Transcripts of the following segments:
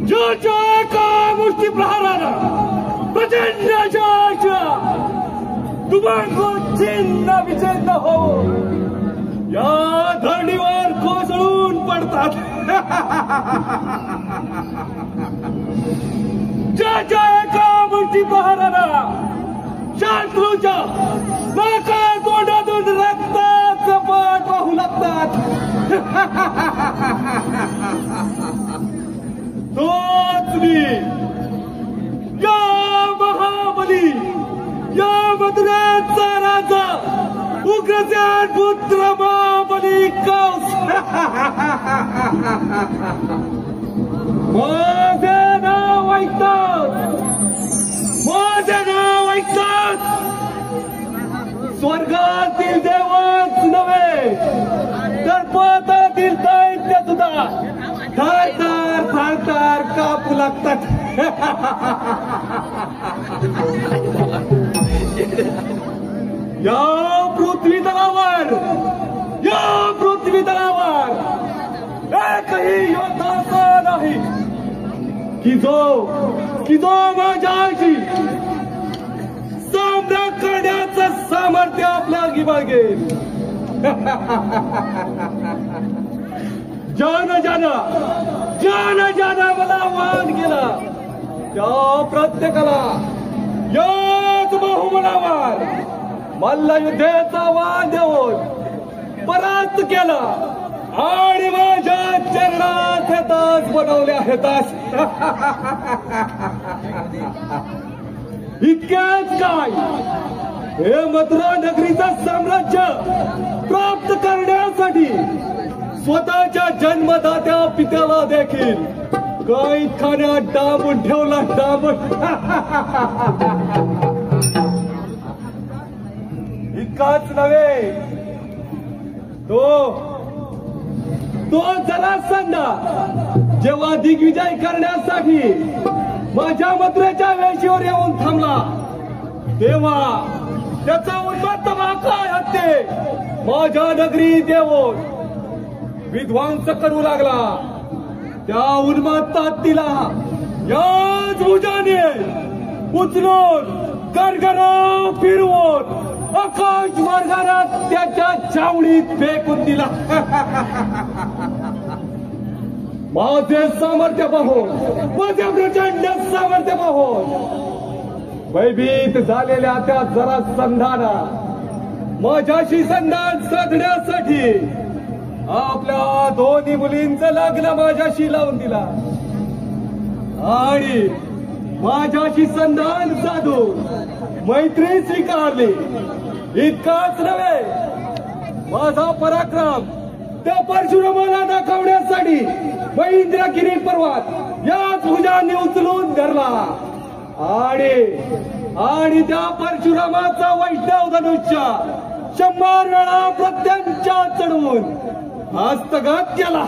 ज्याच्या एका मुष्टी प्रहारानं प्रचंड अशा दुबांगो चिन्ह विचिन्न हो या धरणीवर कोसळून पडतात. ज्याच्या एका मुष्टी प्रहारानं शत्रूच्या नाका तोंडातून रक्ताचं पाठ वाहू लागतात. तोच मी या महाबली या मथुरेचा राजा उग्रसेन पुत्र महाबली कंस. माझे नाव ऐकतात, माझे नाव ऐकतात स्वर्गातील देवच नव्हे तर पाताळातील दैत्य सुद्धा थारतार थारतार कापू लागतात. या पृथ्वी तलावर एकही योद्धा नाही की जो माझ्याशी सामना करण्याचं सामर्थ्य आपल्या बाळगेल. ज्यानं मला आव्हान केलं त्या प्रत्येकाला याच बहुमनावर मल्लयुद्धेचा आव्हान देऊन परास्त केला आणि माझ्या चरणात हे तास बनवले आहेत. इतकेच काय, हे मथुरा नगरीचं साम्राज्य प्राप्त करण्यासाठी स्वतःच्या जन्मदात्या पित्याला देखील काही खाण्यात डांबून ठेवला. इतकाच नव्हे, तो जरासंध जेव्हा दिग्विजय करण्यासाठी माझ्या मथुरेच्या वेशीवर येऊन थांबला तेव्हा त्याचा उन्मत्त काय हत्ते माझ्या नगरीत येऊन विध्वंस करू लागला. त्या उन्मत्त हत्तीला याच भुजाने उचलून गरगरा फिरवून आकाश मार्गात त्याच्या छावणीत फेकून दिला. माझे सामर्थ्य पाहून, माझे प्रचंड सामर्थ्य पाहून भयभीत झालेल्या त्या जरासंधानं माझ्याशी संधान साधण्यासाठी आपल्या दोन्ही मुलींचं लग्न माझ्याशी लावून दिला आणि माझ्याशी संधान साधून मैत्री स्वीकारली. इतकाच नव्हे, माझा पराक्रम त्या परशुरामाला दाखवण्यासाठी महेंद्रगिरी पर्वत याच भुजांनी उचलून धरला आणि त्या परशुरामाचा वैष्णव धनुष्य 100 वेळा प्रत्यंचा चढवून हस्तगत केला.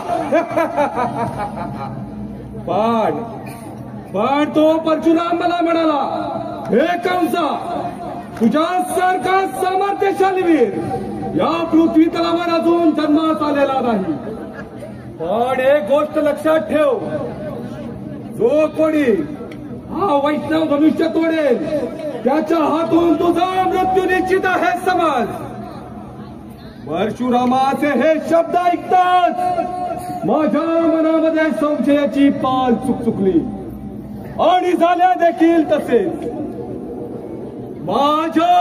पण तो परशुराम मला म्हणाला, हे कंसा, तुझ्यासारखा सामर्थ्यशाली वीर या पृथ्वी तलावर अजून जन्मास आलेला नाही. पण एक गोष्ट लक्षात ठेव, जो कोणी हा वैष्णव धनुष्य तोडेल त्याच्या हातून तुझा मृत्यू निश्चित आहे. समज. परशुरामाचे हे शब्द ऐकताच माझ्या मनामध्ये संशयाची पाल चुकचुकली आणि झाल्या देखील तसेच. माझ्या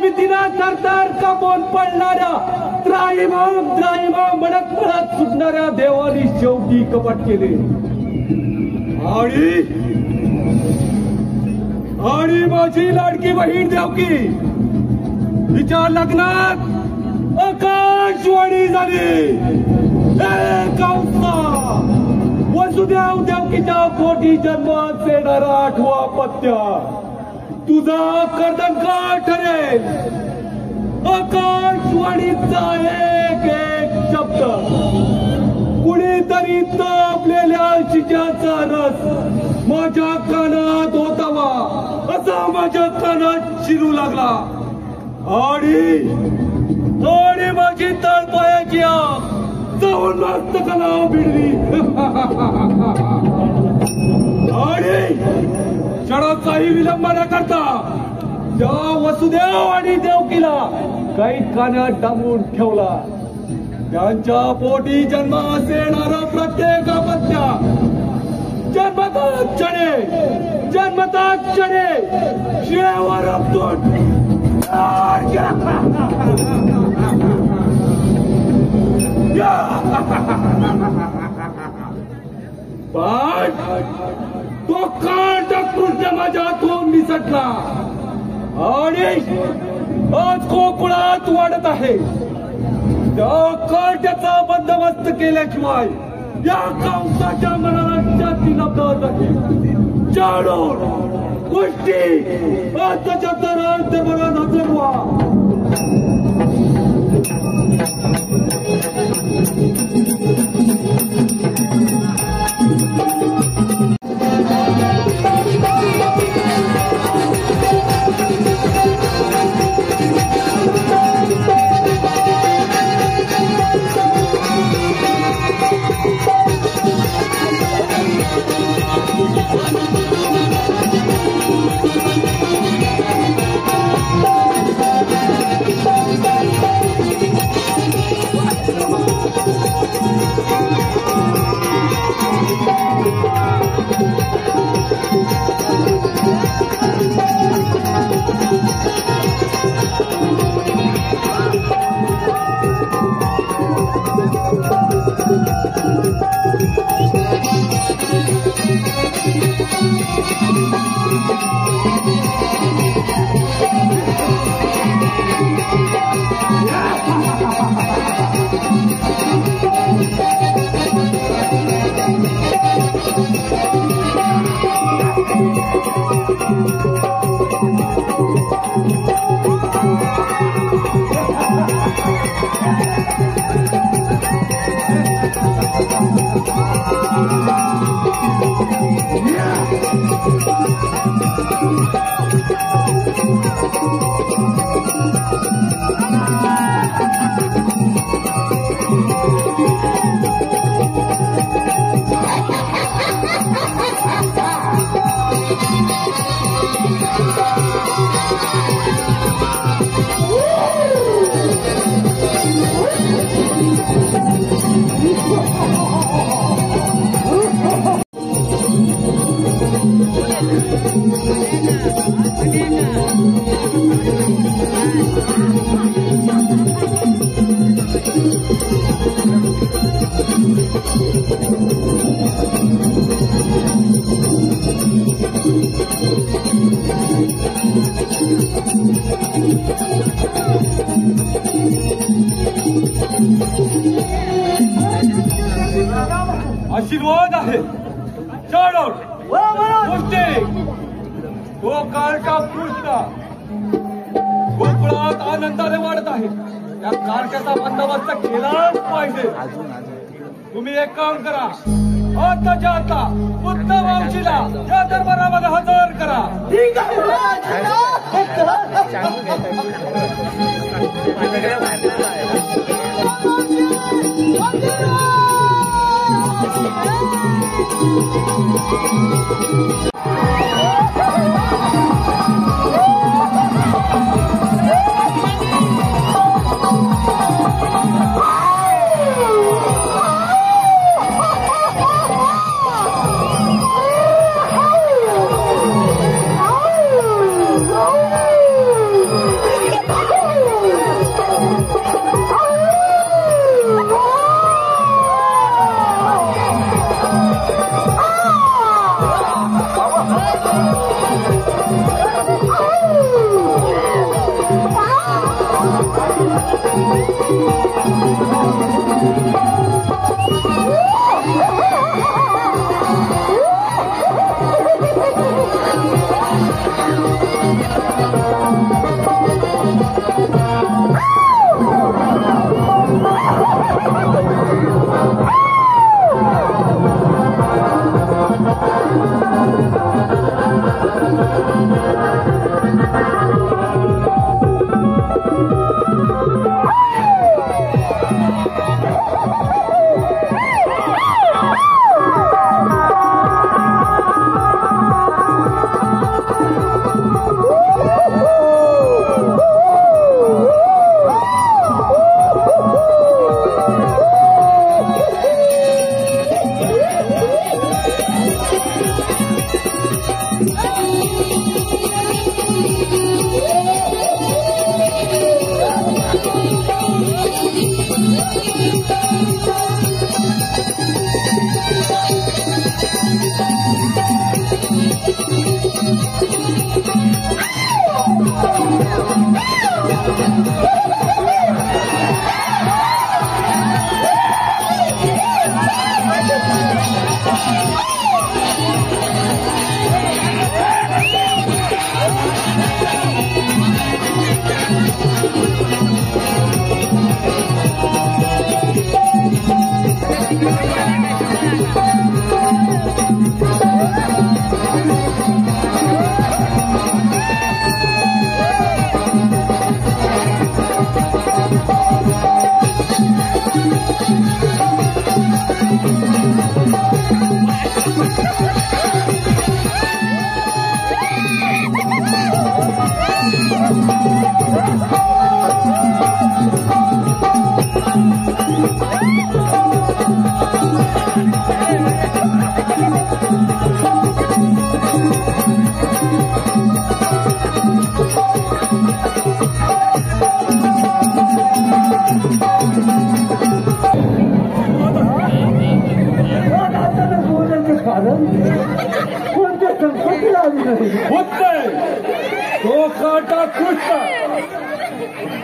भीतीनं तरतर कापून पडणाऱ्या त्राईमाम म्हणत सुटणाऱ्या देवानी शेवटी कपट केले आणि माझी लाडकी बहीण देवकी तिच्या लग्नात आकाशवाणी झाली. वसुदेव देवकीच्या पोटी जन्मात येणारा 8वा पत्य तुझा कर्दनका ठरेल. आकाशवाणीचा एक शब्द कुणीतरी तापलेल्या शिजाचा रस माझ्या कानात होतावा असा माझ्या कानात शिरू लागला आणि थोडी माझी तळपायाची आग जाऊन मस्तकाला भिडली आणि क्षणाचाही विलंब न करता त्या वसुदेव आणि देवकीला कैकाने डांबून ठेवला. त्यांच्या पोटी जन्मास येणारा प्रत्येक अपत्य जन्मताच क्षणे शिळेवर आपटून पण तो कांटक कृष्ण माझ्या हातून निसटला आणि आज कोकणात वाढत आहे. त्या कांट्याचा बंदोबस्त केल्याशिवाय या कंसाच्या मनाला जाती लपत आहे. जाणून गोष्टी आताच्या तरांत मला नजरवा. आशीर्वाद आहे. तो कारका कृष्ण कोकणात आनंदाने वाढत आहे. त्या कारक्याचा बंदोबस्त केलाच पाहिजे. तुम्ही एक काम करा, आताच्या आता उत्तम वंशीला या दरबारामध्ये हजर करा. ठीक आहे.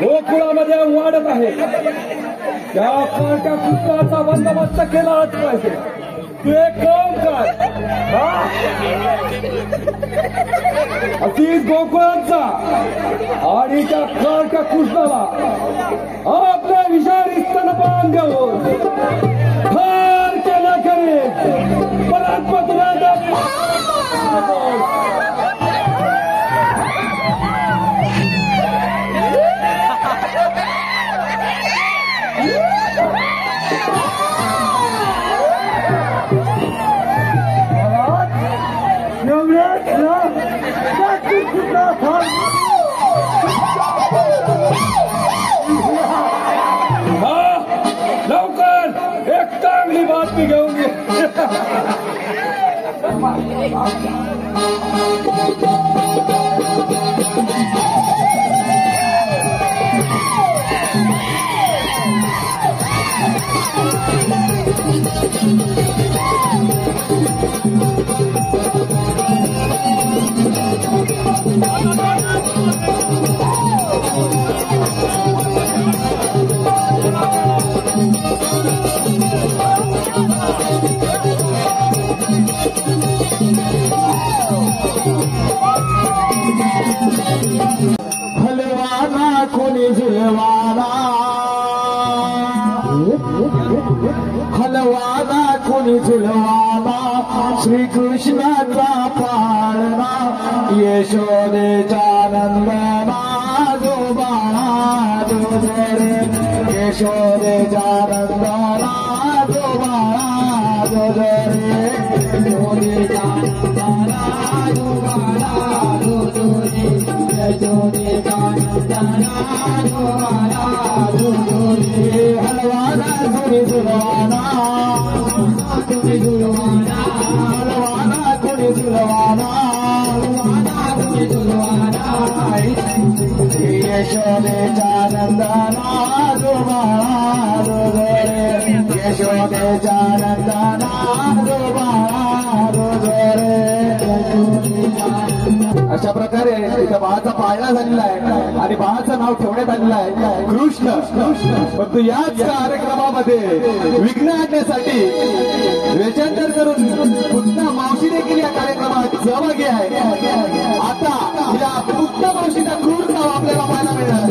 गोकुळामध्ये वाढत आहे त्या काट्या कृष्णाचा बंदोबस्त केलाच पाहिजे. तू एक काम कर, अशीच गोकुळांचा आणि त्या काट्या कृष्णाला आपल्या विषारी स्तनपान देऊन ठार केल्या करेल. परंतु तुला लवकर एक चांगली बातमी घेऊन ये. हलवाना कोणी झुलवाना, हलवाना कोणी झुलवाना, श्रीकृष्णाचा पाळणा यशोदेचा नंदना जो बाळा जो रे, यशोदेचा नंदना जो बाळा जो रे, यशोदेचा नंदना जो बाळा जो रे, यशोदेचा नंदना जो बाळा जो रे. हलवाना कोणी झुलवाना, कोणी झुलवाना, हलवाना कोणी झुलवाना, हलवाना कोणी झुलवाना, यशोदेचा नंदना जो बाळा जो रे, यशोदेचा नंदना जो बाळा जो रे. अशा प्रकारे इथं बाळाचा पाळणा झालेला आहे आणि बाळाचं नाव ठेवण्यात आलेलं आहे कृष्ण. परंतु याच कार्यक्रमामध्ये विघ्न आणण्यासाठी वेचांतर करून पुन्हा मावशी देखील या कार्यक्रमात सहभागी आहे. आता या पुन्हा मावशीचा क्रूर नाव आपल्याला पाहायला मिळणार.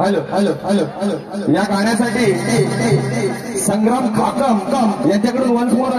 हॅलो हॅलो हॅलो हॅलो या गाण्यासाठी संग्राम खाकम यांच्याकडून वन्स मोर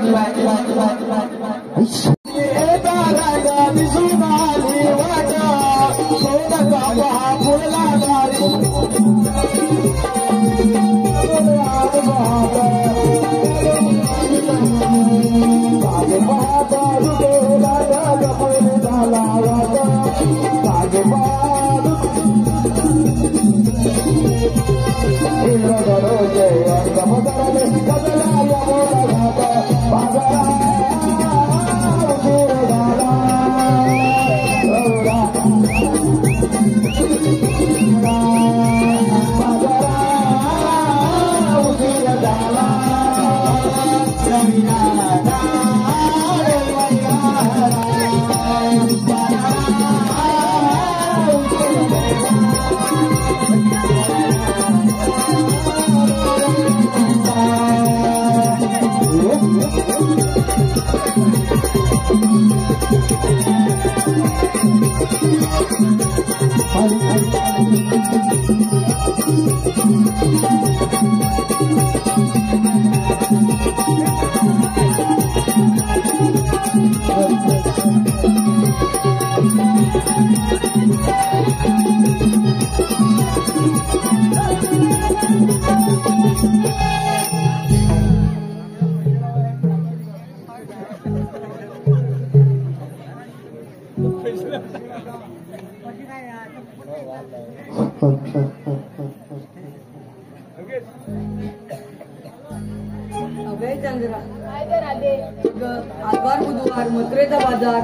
आजवार बुधवार मथुरेचा बाजार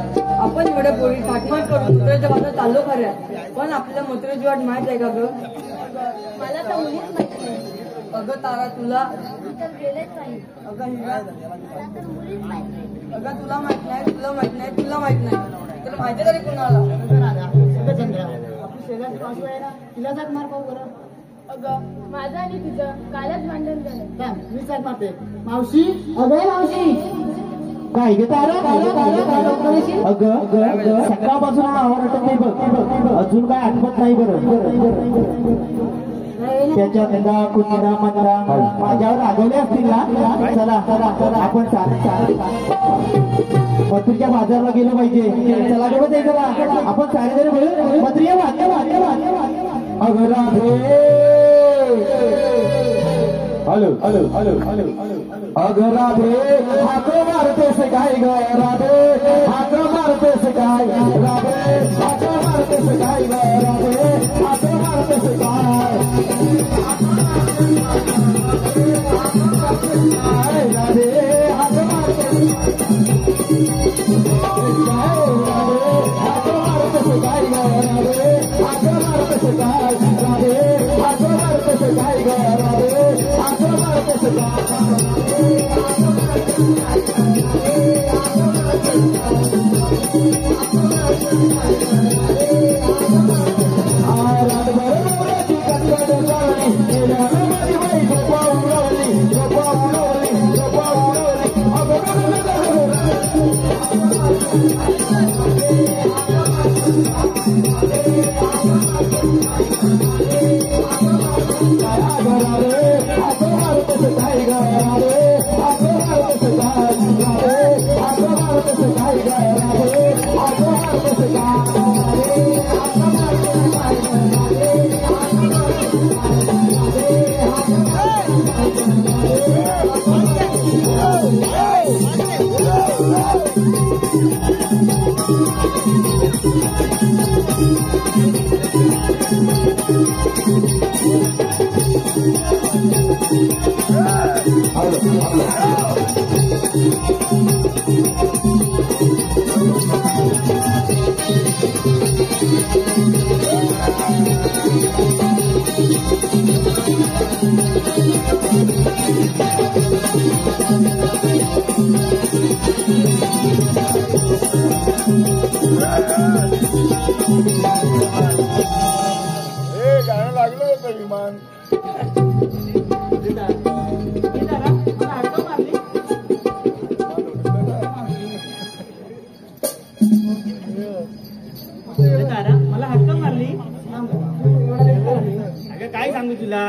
आपण एवढ्या पोळी काटमाट करून मथुरेच्या बाजार चाललो खऱ्या पण आपल्याला मथुरेची वाट माहित आहे का ग? मला तर मुलीच माहिती नाही. अगं तारा तुला गेलेच नाही. अगं हिरा मुलीच माहिती नाही. अगं तुला माहित नाही तुला माहित नाही तुला माहित नाही तुला माहिती तरी कुणाला? आपली शेजारची पाचू आहे ना तिला जात मार पाहू बरं. अगं माझं आणि तुझं कालच भांडण झालं. मी चाल मारते मावशी. अगं मावशी काय घेत अगं सकाळपासून आवडत नाही बघ, अजून काय आठवत नाही बरं. त्याच्या निंदा कुंडा मंदा माझ्यावर रागवले असतील ना. चला आपण मथुरच्या बाजारला गेलो पाहिजे. चला बघत आहे जरा आपण सारेजण मिळून मथुरिया अगं हॅलो हॅलो हॅलो हॅलो अगं राधे हाक मारतेस काय ग राधे हाक मारतेस काय राधे हाक मारतेस काय ग राधे हाक मारतेस काय राधे हाक मारतेस काय ग राधे हाक मारतेस काय राधे हाक मारतेस काय ग राधे हाक मारतेस गाणं लागलं होतं विमान मला हक्क मारली. अगं काय सांगू तुला,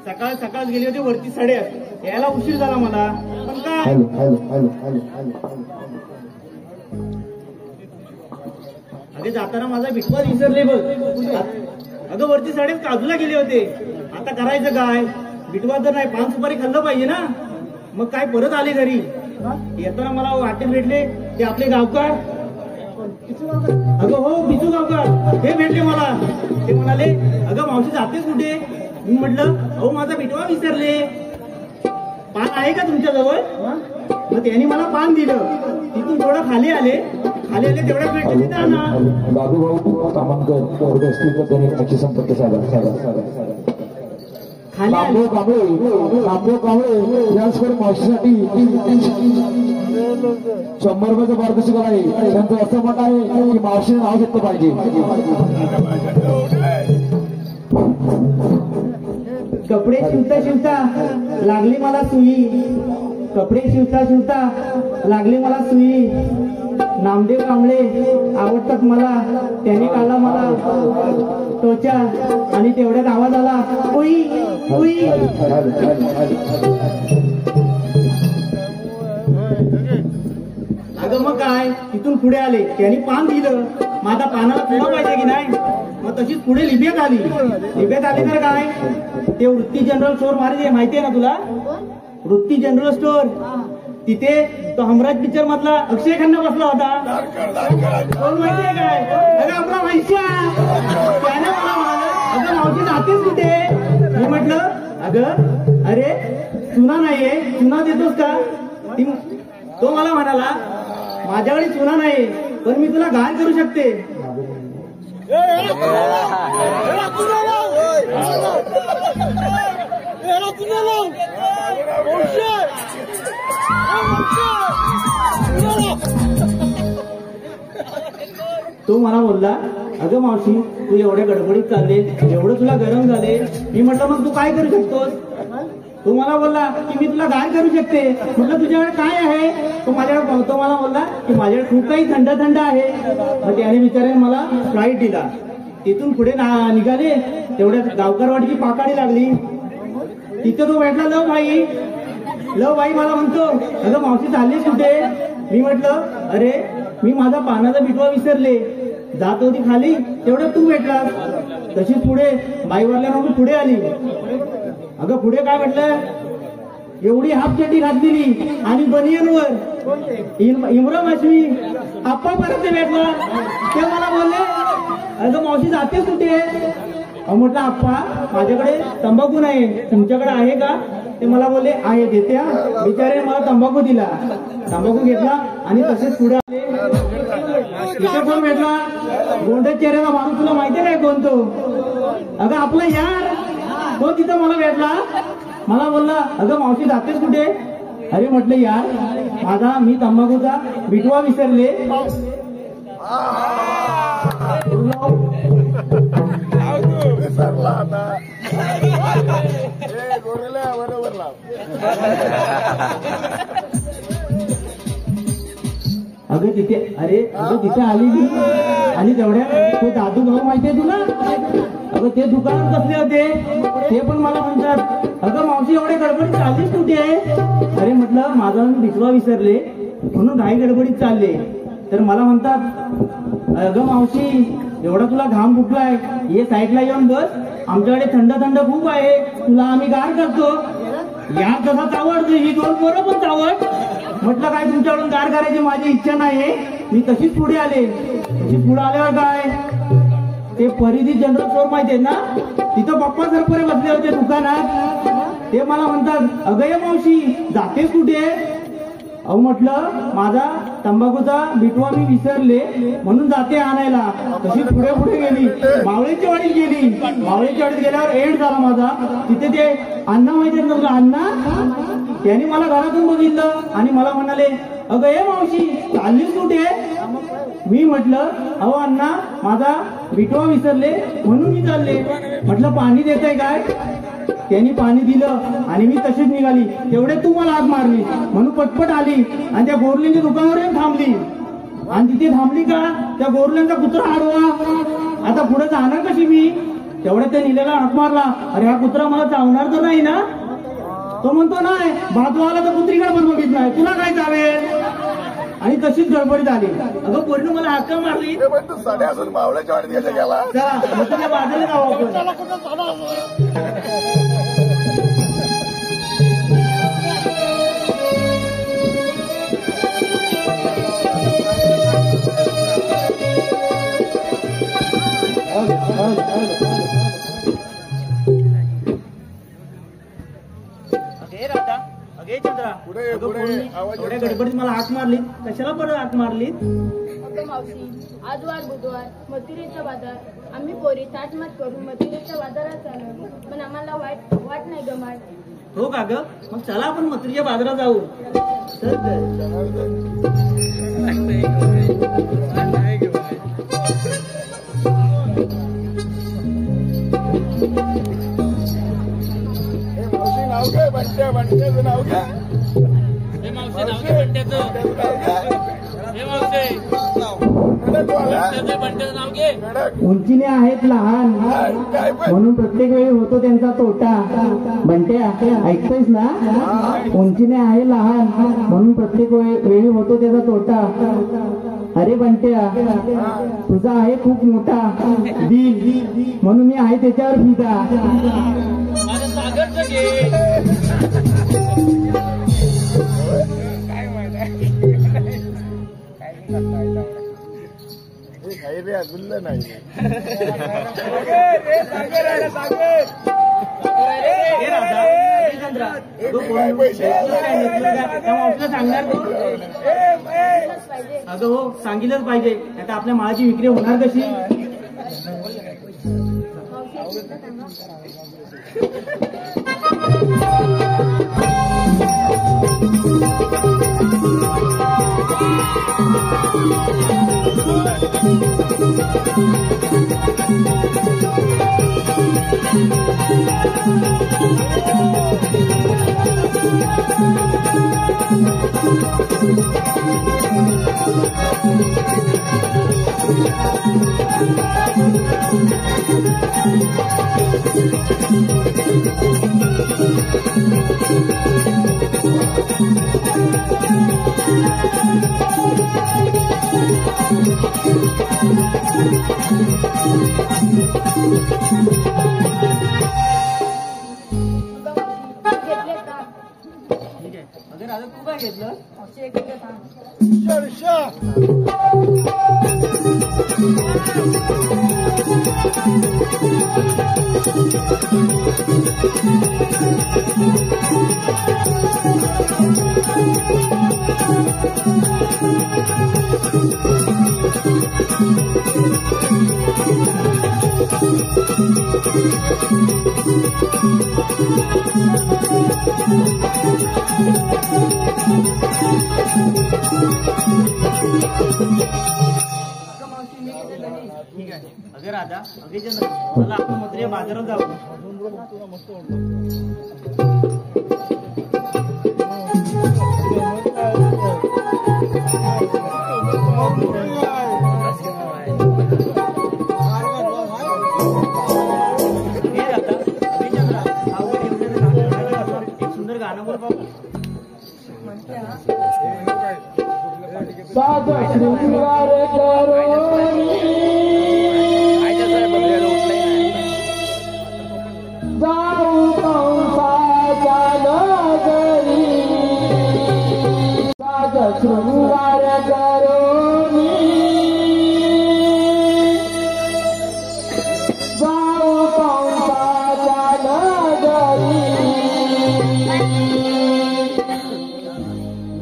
सकाळ सकाळ गेली होती वरती साड्यात, यायला उशीर झाला मला. पण काय अगे जाताना माझा बिटवा विसरले बघ. अगं वरती साड्यात काजूला गेले होते. आता करायचं काय, बिटवा तर नाही, पान सुपारी खाल्लं पाहिजे ना. मग काय परत आले घरी. येताना मला वाटेत भेटले ते आपले गावकार. अगं हो बिचू गावकर हे भेटले मला. ते म्हणाले अगं मावशी जातेस कुठे. मी म्हटलं अहो माझा बिटवा विसरले, पान आहे का तुमच्याजवळ. मग त्यांनी मला पान दिलं. तिथून थोडं खाली आले तेवढ्या भेटले ना. बाबू भाऊ कामांकर असतील तर त्यांनी नक्की संपर्क साधा. खाली कांबळे याचकडे मावशीसाठी 100 रुपयाचं पारितोषिक आहे. त्यांचं असं मत आहे की मावशीने नाव घेतलं पाहिजे. कपडे शिवता लागली मला सुई. कपडे शिवता लागली मला सुई. नामदेव कांबळे आवडतात मला. त्याने काढला मला त्वचा आणि तेवढ्यात आवाज आला उई उई. अगं मग काय, तिथून पुढे आले, त्यांनी पान दिलं. माझा पानाला पुन्हा पाहिजे की नाही. मग तशीच पुढे लिबियात आली तर काय, ते वृत्ती जनरल स्टोर माहिती आहे ना तुला. वृत्ती जनरल स्टोर, तिथे तो हमराज पिक्चर मधला अक्षय खन्ना बसला होता. कोण माहितीये काय, अगं आपला वैश्या. त्याने मला म्हणाला अगं मावशी जातेस कुठे. मी म्हटलं अगं अरे चुना नाहीये, चुना देतोस का. तो मला म्हणाला माझ्याकडे चुना नाही, पण मी तुला घाण करू शकते. तो मला बोलला अगं मावशी तू एवढ्या गडबडीत चालले, एवढं तुला गरम झाले. मी म्हटलं मग तू काय करू शकतोस. तो मला बोलला की मी तुला गार करू शकते. म्हटलं तुझ्याकडे काय आहे? तो मला बोलला की माझ्याकडे खूप काही थंड थंड आहे. मग त्याने बिचाऱ्याने मला स्प्राईट दिला. तिथून पुढे निघाले तेवढ्यात गावकरवाडीची पाकाडी लागली. तिथे तो भेटला लव भाई मला म्हणतो अगं मावशी चाललीस कुठे? मी म्हटलं अरे मी माझा पानाचा बिटवा विसरले, जात होती खाली तेवढ्यात तू भेटला. तशीच पुढे बाईवरल्यानं पुढे आली. अगं पुढे काय म्हटलं, एवढी हाफ चड्डी घातलेली आणि बनियनवर इम्रान हाशमी आप्पा परत भेटला. ते मला बोलले अगं मावशी जातेस कुठे? म्हटलं आप्पा माझ्याकडे तंबाखू नाही, तुमच्याकडे आहे का? ते मला बोलले आहे, देते. बिचारे मला तंबाखू दिला, तंबाखू घेतला आणि तसेच पुढे आले. तिथे कोण भेटला? गोंडे चेहऱ्याचा माणूस, तुला माहिती नाही कोण तो? अगं आपला यार तो तिथं मला भेटला. मला बोलला अगं मावशी जातेस कुठे? अरे म्हटलं यार मी तंबाखूचा बिटवा विसरले. अगं तिथे आली ती आणि तेवढ्या तो दादू भाऊ माहितीये तुला? अगं ते दुकानात बसले होते. ते पण मला म्हणतात अगं मावशी एवढे गडबडीत चाललीस कुठे आहे? अरे म्हटलं माझा मी बिटवा विसरले म्हणून घाई गडबडीत चालले. तर मला म्हणतात अगं मावशी एवढा तुला घाम फुटलाय, ये साईडला येऊन बस, आमच्याकडे थंड थंड खूप आहे, तुला आम्ही गार करतो. यार तसा चावडतो, ही दोन पोरं पण चावड. म्हटलं काय तुमच्याकडून गार करायची माझी इच्छा नाहीये. मी तशीच पुढे आले. पुढे आल्यावर काय ते परिधी जनरल स्टोर माहितीये ना, तिथं पप्पा सरपरे बसले होते दुकानात. ते मला म्हणतात अगं ये मावशी जातेस कुठे? अहो म्हटलं माझा तंबाखूचा बिटवा मी विसरले म्हणून जाते आणायला. तशी पुढे पुढे गेली, मावळीच्या वाडीत गेली. मावळीच्या वाडीत गेल्यावर एंड झाला माझा. तिथे ते अण्णा माहिती तुला अण्णा, त्यांनी मला घरातून बघितलं आणि मला म्हणाले अगं ये मावशी चाललीस कुठे? मी म्हटलं अहो अण्णा माझा बिटवा विसरले म्हणून मी चालले. म्हटलं पाणी देताय काय? त्यांनी पाणी दिलं आणि मी तशीच निघाली. तेवढे तू मला हात मारली म्हणून पटपट आली आणि त्या गोरल्यांच्या दुकानावर येऊन थांबली. आणि तिथे थांबली का त्या गोरल्यांचा कुत्रा आडवा. आता पुढे जाणार कशी मी? तेवढ्या त्या निलेला हात मारला. अरे हा कुत्रा मला चावणार तर नाही ना? तो म्हणतो नाही, भातवाला तर कुत्रीकडे पण बघितलाय, तुला काय चावेल? आणि तशीच गडबडीत आली. अगं पोरीनं मला हाका मारली. सध्या असून मावळ्याच्या वाडीत गेला. चला मग तुझ्या बाजूला जाऊ आपण. अगे चंद्रा एवढ्या गडबडीत मला हाक मारली, कशाला परत हाक मारली? मावशी आज वार बुधवार मथुरेचा बाजार, आम्ही पोरी ताटमाट करून मथुरेच्या बाजारात चाललो, पण आम्हाला वाट नाही गमाट. हो का ग? मग चला आपण मथुरेच्या बाजारात जाऊ. नाव घे बंट्याचं नाव घ्या. उंचीने आहेत लहान म्हणून प्रत्येक वेळी होतो त्यांचा तोटा. बंट्या ऐकतोयस ना? उंचीने आहे लहान म्हणून प्रत्येक वेळी होतो त्याचा तोटा. अरे बंट्या तुझा आहे खूप मोठा दिल म्हणून मी आहे त्याच्यावर फिदा. गुल्ल नाही. सांगणार अगं हो सांगितलंच पाहिजे, आता आपल्या माळाची विक्री होणार कशी? घेतले का? ठीक आहे. अगं राजा तू काय घेतलं? मावशी एक मिनिट थांब. अगं मावशी मी घेतले गणेश. ठीक आहे. अगं राजा अगे चंद्र मला आपण मथुरे बाजारात जाऊ. हे राजा अगे चंद्र आवड एवढं गाणं एक सुंदर गाणं बोल बाबू. म्हणते हा. साधा शृंगार करोनी जाऊ कंसाच्या नगरी साधा शृंगार करोनी जाऊ कंसाच्या नगरी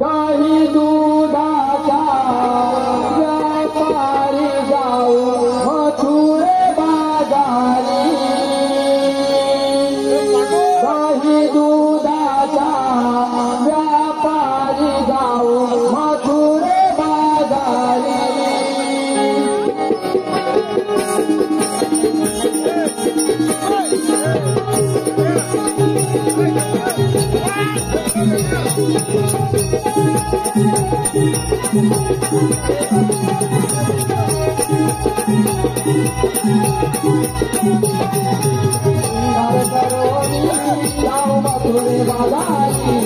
काही दुधाचा व्यापारी जाऊ मथुरे बाजारी काही दुधाचा व्यापारी जाऊ मथुरे बाजारी शृंगार करोनी जाऊ मथुरे बाजारी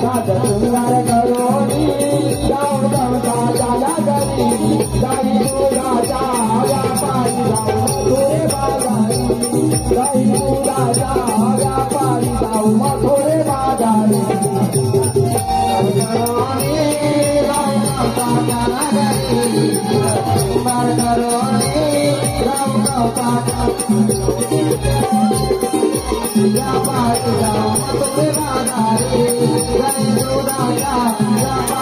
साधा शृंगार करोनी जाऊ कंसाच्या नगरी काही दुधाचा व्यापारी जाऊ मथुरे बाजारी काही दुधाचा व्यापारी जाऊ मथुरे बाजारी शृंगार करोनी जाऊ कंसाच्या व्यापारी जाऊ मथुरे बाजारी काही दुधाचा जाऊ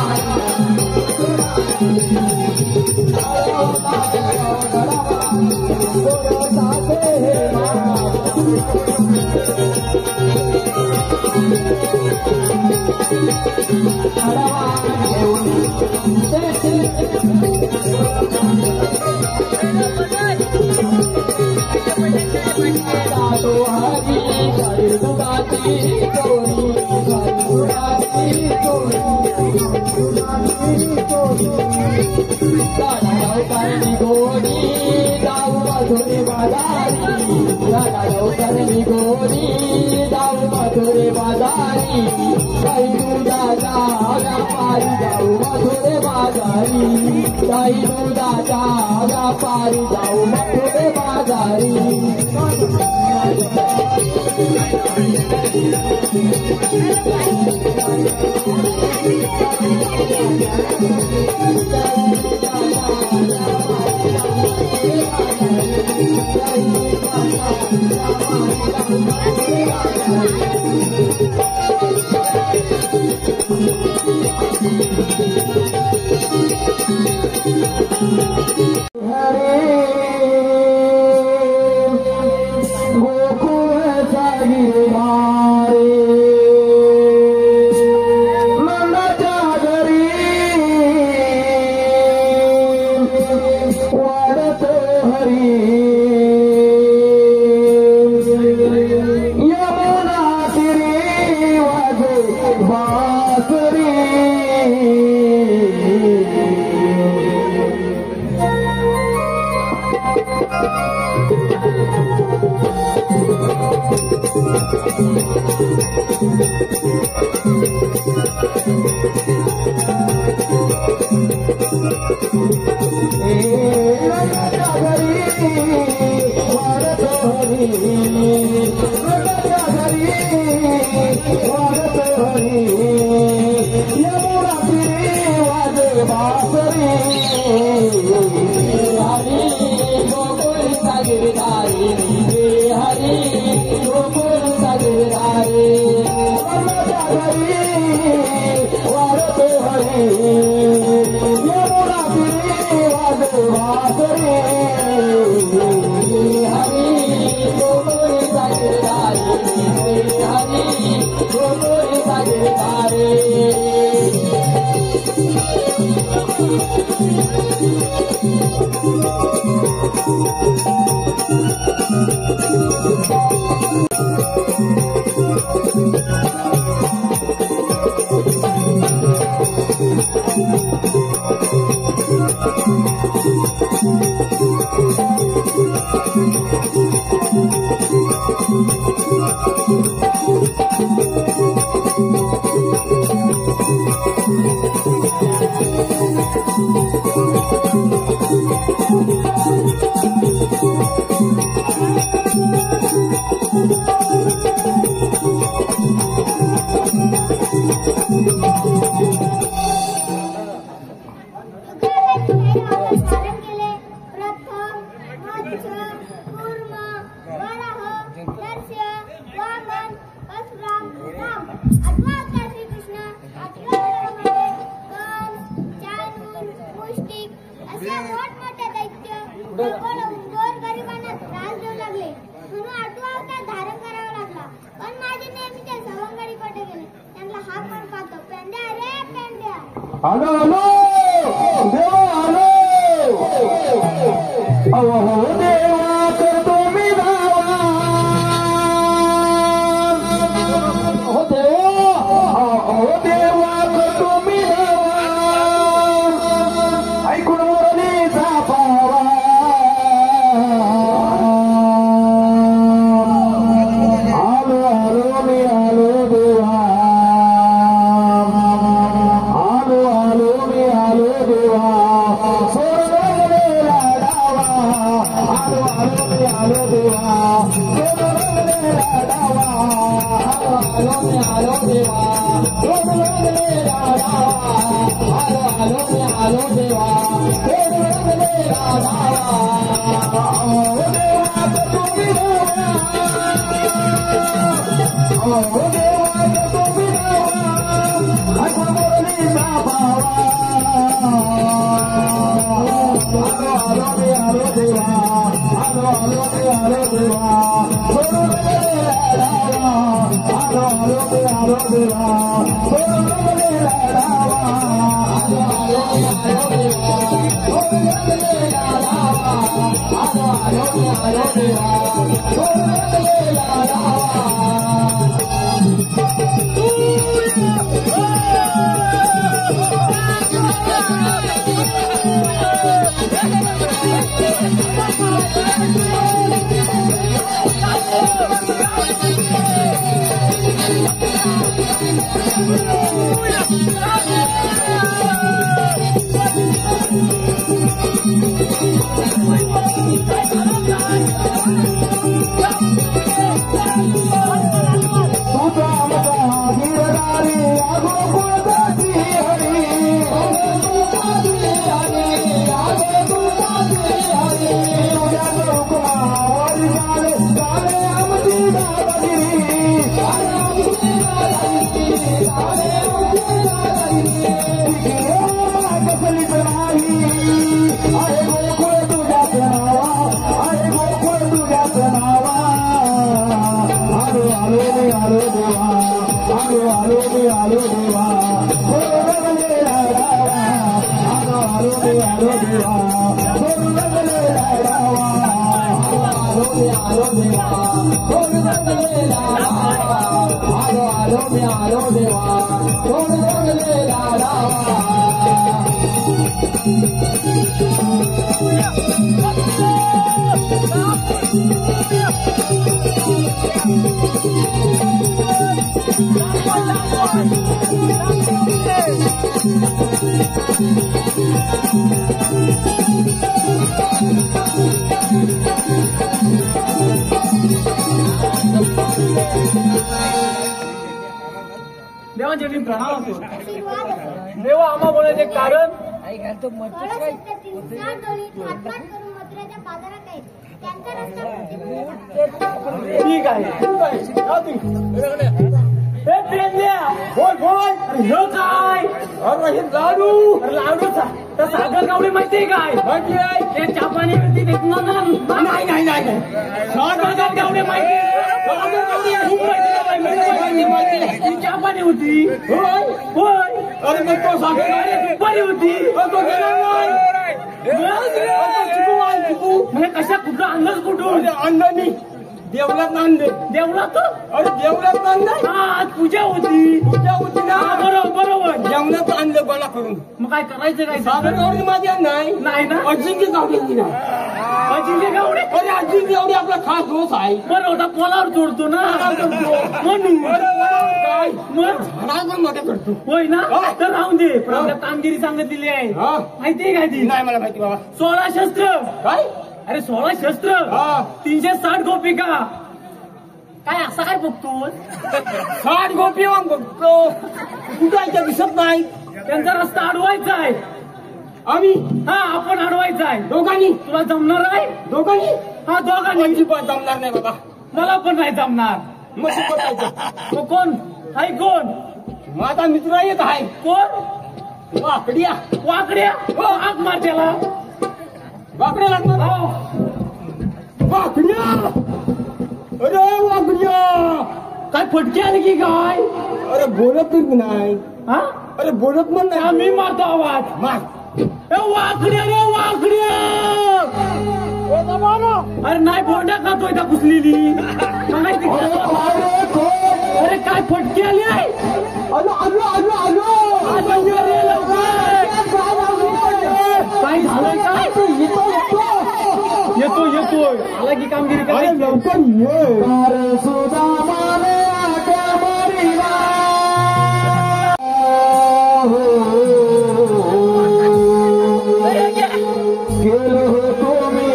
मथुरे बाजारी जाऊ मथुरे बाजारी काही दुधाचा व्यापारी जाऊ मथुरे बाजारी काही दुधाचा व्यापारी जाऊ मथुरे बाजारी गोकुळचा गिरधारे वाढत हरी घरी वाढत हरी यमुना तिरी वाजे बासरी हरी गोकुळ सागिरदारी हरी गोकुळ सागिरदारी घरी वाढत हरी यमुना तिरी वाजे बासरी हरी गोकुळ सागिरदारी हरी गोकुळ सागिरदारी हॅलो हॅलो देवा हॅलो अहो देवा करतो मी धावा हो देवा करतो मी धावा ऐकून मुरलीचा पावा आलो आलो मी आलो देवा आलो देवा आलो देवा आलो देवा Thank you. देवांच्या प्रणाम असो. आशीर्वाद असो. देवा आम्हा बोलायचे कारण सोळा सत्यातील 7 जोडी थाटमाट करून मथुरेच्या बाजारात आहेत. त्यांचा रस्ता पृथ्वीपुढे ठीक आहे जा तुम्ही. हे प्रेमल्या, बोल बोल. ह्यो काय? अरे हे लाडू. अरे लाडूचा तर सागर गावडे माहितीये काय? माहिती आहे. ते चापाने वरती देत ना. नाही नाही नाही सागर गावडे माहिती. सागर गावडे खूप माहिती चापाने होती. होय. होय. अरे मग तो सागर गावडे बरी होती. तो गेला नाही. चिकू आहे, चिकू. म्हणजे कशा कुठं आणलंच कुठून? आणलं मी देवलात आणले. देवला तो. अरे देवलात आणलं. हा आज पूजा होती. पूजा होती ना. हा, बरोबर. जेवणात आणलं गोळा करून. मग काय करायचं काय? सागर गावडी माझी नाही. नाही ना. अजिंक्य गावडी नाही. अजिंक्य गावडे. अरे अजिंक्य गावडी आपला खास दोस्त आहे. बरं होता पोलावर जोडतो ना म्हणून. काय मग झाडावर मोठे करतो. होय ना. तर राहून दे. पण आपल्या कामगिरी सांगितलेली आहे. हा. माहितीये काय ती? नाही मला माहिती बाबा. 16 शस्त्र. काय? अरे 16 शस्त्र. हा. 360 गोपिका. काय असा काय बघतोस? 60 गोपी बघतो. कुठं दिसत नाही. त्यांचा रस्ता अडवायचा आहे. आम्ही हा आपण अडवायचा आहे. दोघांनी. तुला जमणार आहे? दोघांनी. हा दोघांनी. म्हणजे पण जमणार नाही बाबा. मला पण नाही जमणार. मग शिकवायचं. तो कोण आहे? कोण? माझा मित्र एक आहे. कोण? वाकड्या. वाकड्या. आग मार त्याला. वाकड्या लागणार. हो. वाकड्या. अरे वाकड्या. काय फटके आले की काय? अरे बोलत नाही. हा अरे बोलत पण नाही. मी मारतो आवाज. मार. ए, वाकड्या रे वाकड्या. अरे नाही बोंडा खातोय त्या कुसलेली. अरे काय फटके आले? काय झालंय? काय येतोय आला की कामगिरी करायची. लवकर ये. गेलो होतो मी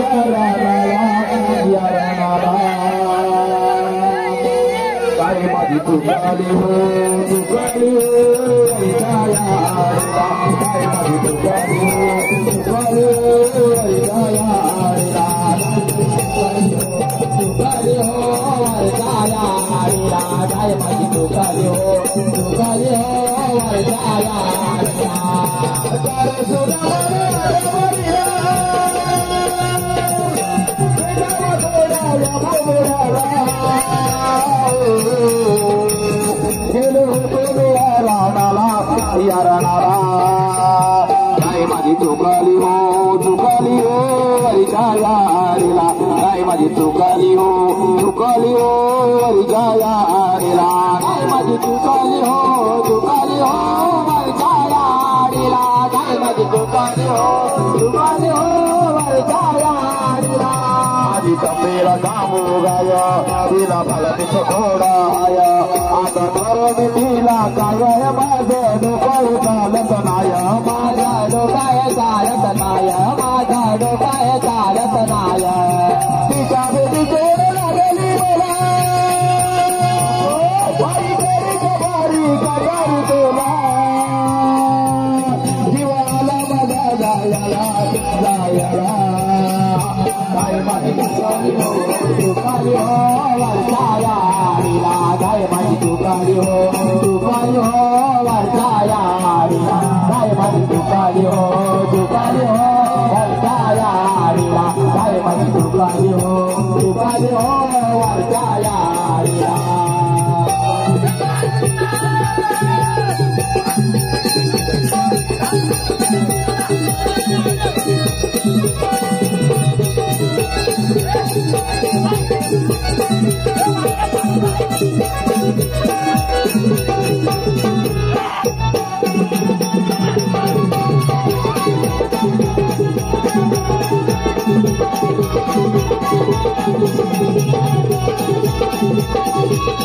काय माझी चुकाली हो चुकाली काय माझी चुकाली हो चुकाली चुकाली हो काय माझी चुकाली हो चुकाली काय माझी चुकाली हो चुकाली हो यारीला काय माझी चुकाली हो यारीला काय माझी चुकाली हो यारीला काय माझी चुकाली हो यारीला आधी तंबेला कामू गाय तिला फलतीच थोडाय आता तर मी तिला काय माझं डोकाय चालत नाय माझा डोकाय चालत नाय माझा डोकाय चालत नाय तिच्या बेटी जोड लागली मला बारी करी तुला जीवाला माझा जायला काय माझी चुकाली हो यारीला काय माझी चुकाली हो यारीला काय माझी चुकाली हो यारीला काय माझी चुकाली हो यारीला Thank you.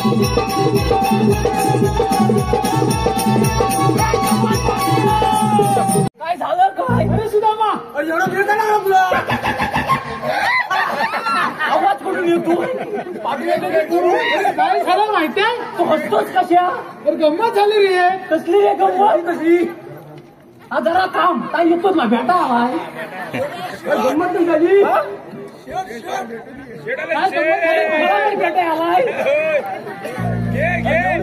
येतोय काय झालं माहितीये तू हसतोच कशा तर गंमत झाली रे कसली रे गंमत कशी हा जरा थांब काय येतोच ना भेटा आलाय गंमत नाही झाली काय भेटा आलाय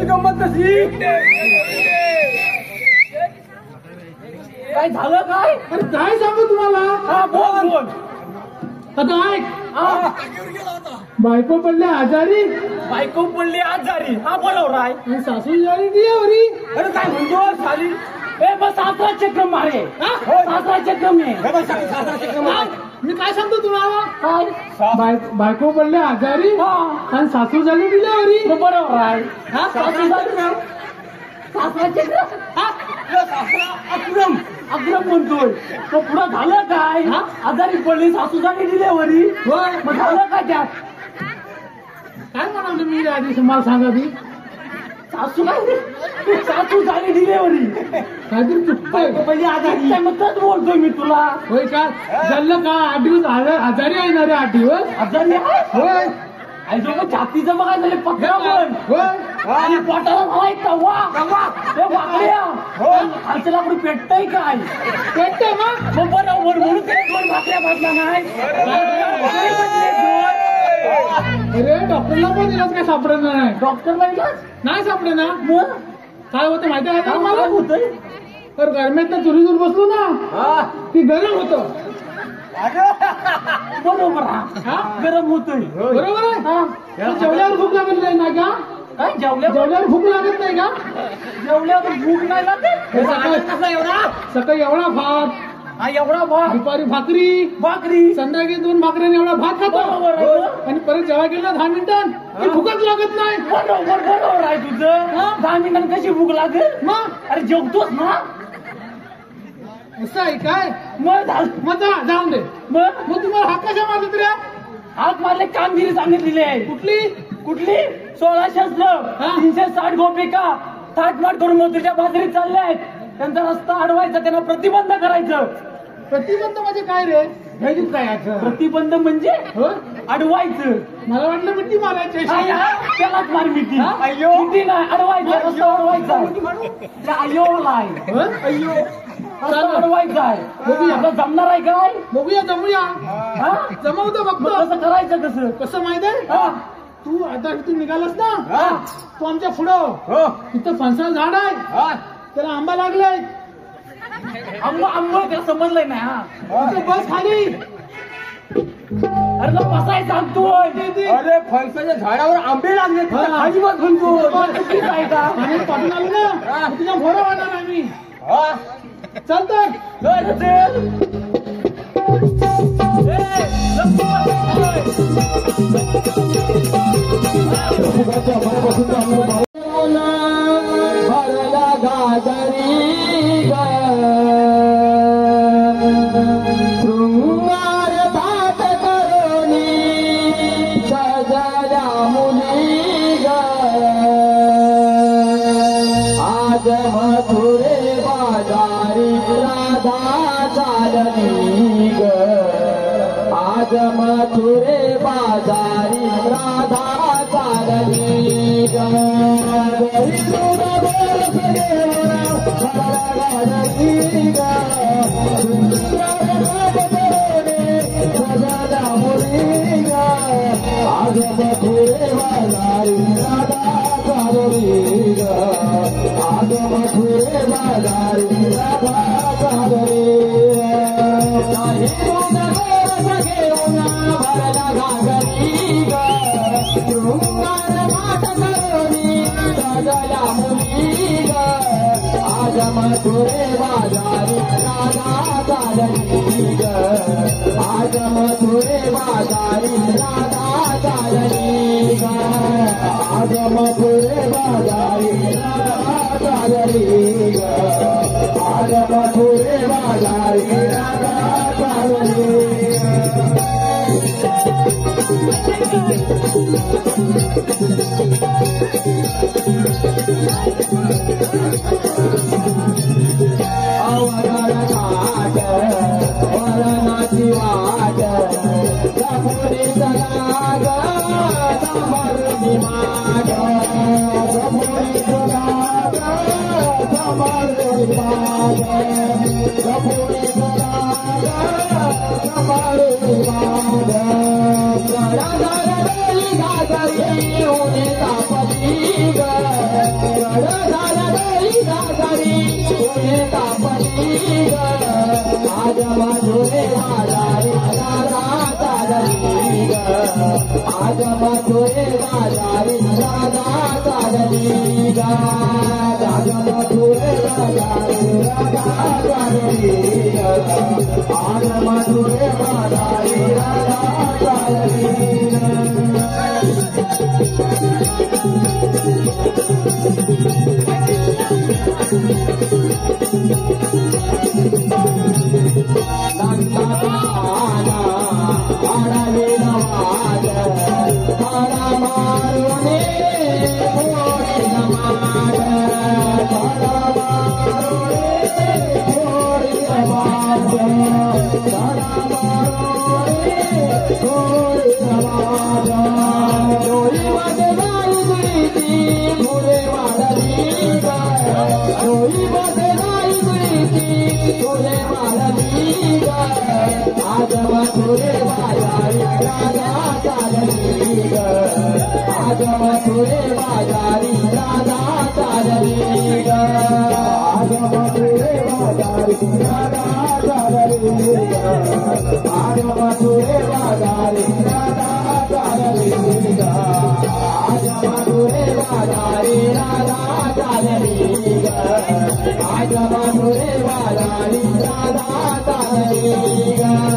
गंमत कशी काय झालं काय अरे काय सांगू तुम्हाला हा बोल बोल आता ऐक बायको पडले आजारी बायको पडली आजारी हा बरोबर आहे आणि सासू झाली डिलिव्हरी अरे काय म्हणतो साली ए बस सासरा चक्र मारे सासरा चक्र में मी काय सांगतो तुम्हाला काय बायको पडले आजारी हा आणि सासू झाली डिलिव्हरी बरोबर आहे हा सासू झाली ना सासरा चक्र हा अक्रम अक्रम म्हणतोय तो पुढं झालं काय आजारी पडली सासू झाली डिलेव्हरी मग झालं काय त्यात काय म्हणाल मी आधी मला सांगा ती सासू काय सासू झाली डिलेव्हरी काहीतरी चुकतंय पहिली आजारी मग बोलतोय मी तुला होय का झालं का 8 दिवस आजारी आहे ना रे 8 दिवस आजारी आहे होय आणि जो छातीचं बघा झाले पकड़ा पण होय आणि पोटाला झालाय तवा ते भाकऱ्या खालचं लाकडू पेटतंय काय पेटतंय मग बरोबर म्हणून त्याने 2 भाकऱ्या भाजला नाही अरे डॉक्टरला पण इलाज काय सापडणार नाही डॉक्टरला इलाज नाही सापडे ना मग काय होतं माहिती आहे का मला मला होतंय तर गरमेत चुरी दूर बसलो ना ती गरम होतं बरोबर हा गरम होतोय बरोबर आहे हा. तर जेवल्यावर भूक लागत नाही ना का काय जेवल्यावर भूक लागत नाही का जेवल्यावर भूक नाही लागत हे सकाळी एवढा भात हा एवढा भात दुपारी भाकरी भाकरी संध्याकाळी 2 भाकऱ्याने एवढा भात बरोबर खातो आहे. आणि परत जेव्हा गेला 10 मिनिटांनी की भूकच लागत नाही बरोबर आहे तुझं 10 मिनिटांनी कशी भूक लागेल मग अरे जेवतोस ना असं आहे काय मग मग जाऊन दे मग तुम्हाला हात कशा मारत रे हात मारले कामगिरी सांगितलेली आहे कुठली 16 शस्त्र 360 गोपिका थाटमाट करून मोतीच्या बाजारीत चालले आहेत त्यांचा रस्ता अडवायचा त्यांना प्रतिबंध करायचं प्रतिबंध म्हणजे काय रे हे काय प्रतिबंध म्हणजे अडवायचं मला वाटलं मिठी मारायची त्यालाच मार मिठी मिठी नाही अडवायचं रस्ता अडवायचा अयो अयो अडवायचा आहे आपलं जमणार आहे काय जमूया जमवतो बघतो कसं करायचं कसं माहित आहे तू आता तू निघालास ना तू आमच्या पुढं तिथं फणसाचं झाड आहे त्याला आंबा लागलाय आंबा त्याला समजलंय ना बस खाली अरे बसाय सांगतोय अरे फणसाच्या झाडावर आंबे लागले खाली बस म्हणतो काय का आणि पाठून आलो ना तुझ्या भोरा वाढणार आम्ही चालतं भरला गाजरी शृंगार भात करोनी सजल्या मुली आज मथुरे बाजारी राधा चालली ग आज मथुरे बाजारी राधा चालली आज मथुरे बाजारी राधा चालली ग आज मथुरे बाजारी राधा चालली भरला घागरी ग शृंगार भात करोनी सजल्या मुली ग आज मथुरे बाजारी राधा चालली ग आज मथुरे बाजारी राधा चालली ग आज मथुरे बाजारी राधा चालली ग आज मथुरे बाजारी राधा चालली अवघड घाट वरणाची वाट पुढे चला ग मथुरे बाजारी राधा चालली गा राजा मथुरे बाजारी राधा चालली आज मथुरे बाजारी राधा चालली आज मथुरे बाजारी राधा चालली ग आज मथुरे बाजारी राधा चालली ग आज मथुरे बाजारी राधा चालली ग आज मथुरे बाजारी राधा चालली ग आज मथुरे बाजारी राधा चालली ग आज मथुरे बाजारी राधा चालली ग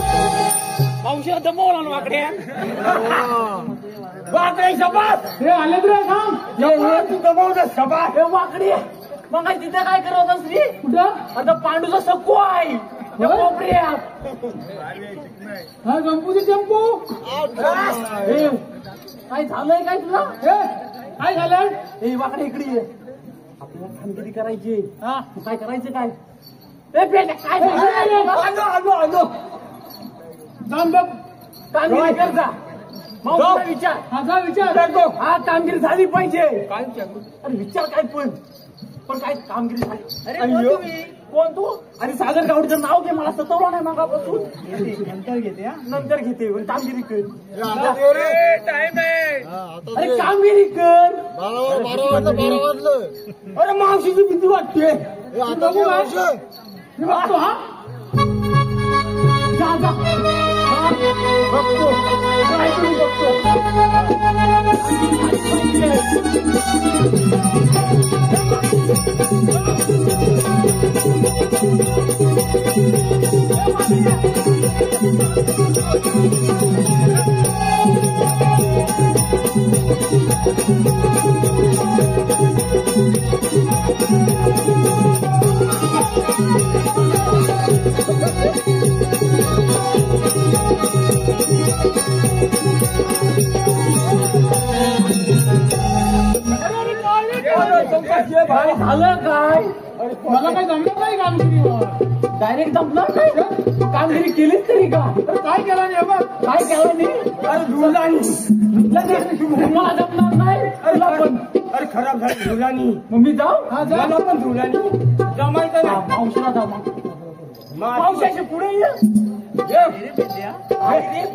औषध दमवला ना वाकडे वाकडे शबास हे आले रे थांब तू दमवलं शबास हे वाकडे मग तिथे काय करत होतास रे कुठं आता पांडूचा सक्कू आहे कोपऱ्या हा गंपूची चंपू काय झालंय काय तुला काय झालं हे वाकडे इकडे ये आपल्याला कामगिरी करायची हा तू काय करायचं काय काय आलो कामगिरी कर जा विचार माझा विचार करतो हा कामगिरी झाली पाहिजे काय अरे विचार काय पण काय कामगिरी झाली अरे कोण तू अरे सागर गावडीचं नाव घे मला सतवलं नाही मागापासून नंतर घेते पण कामगिरी कर टाइम आहे अरे कामगिरी कर अरे मावशीची भीती वाटते बघतो हा जा जा बघतो काय करू बघतो काय झालं काय मला काय जमलं नाही कामगिरीवर डायरेक्ट जमणार नाही कामगिरी केलीच तरी का काय केलं नाही बघ काय केलं नाही अरे झुलानी मला जमणार नाही अरे खराब झाली झुलानी मग मी जाऊ हा जा पण झुलानी जमायचं ना पावसाला जाऊ पावसाच्या पुढे ये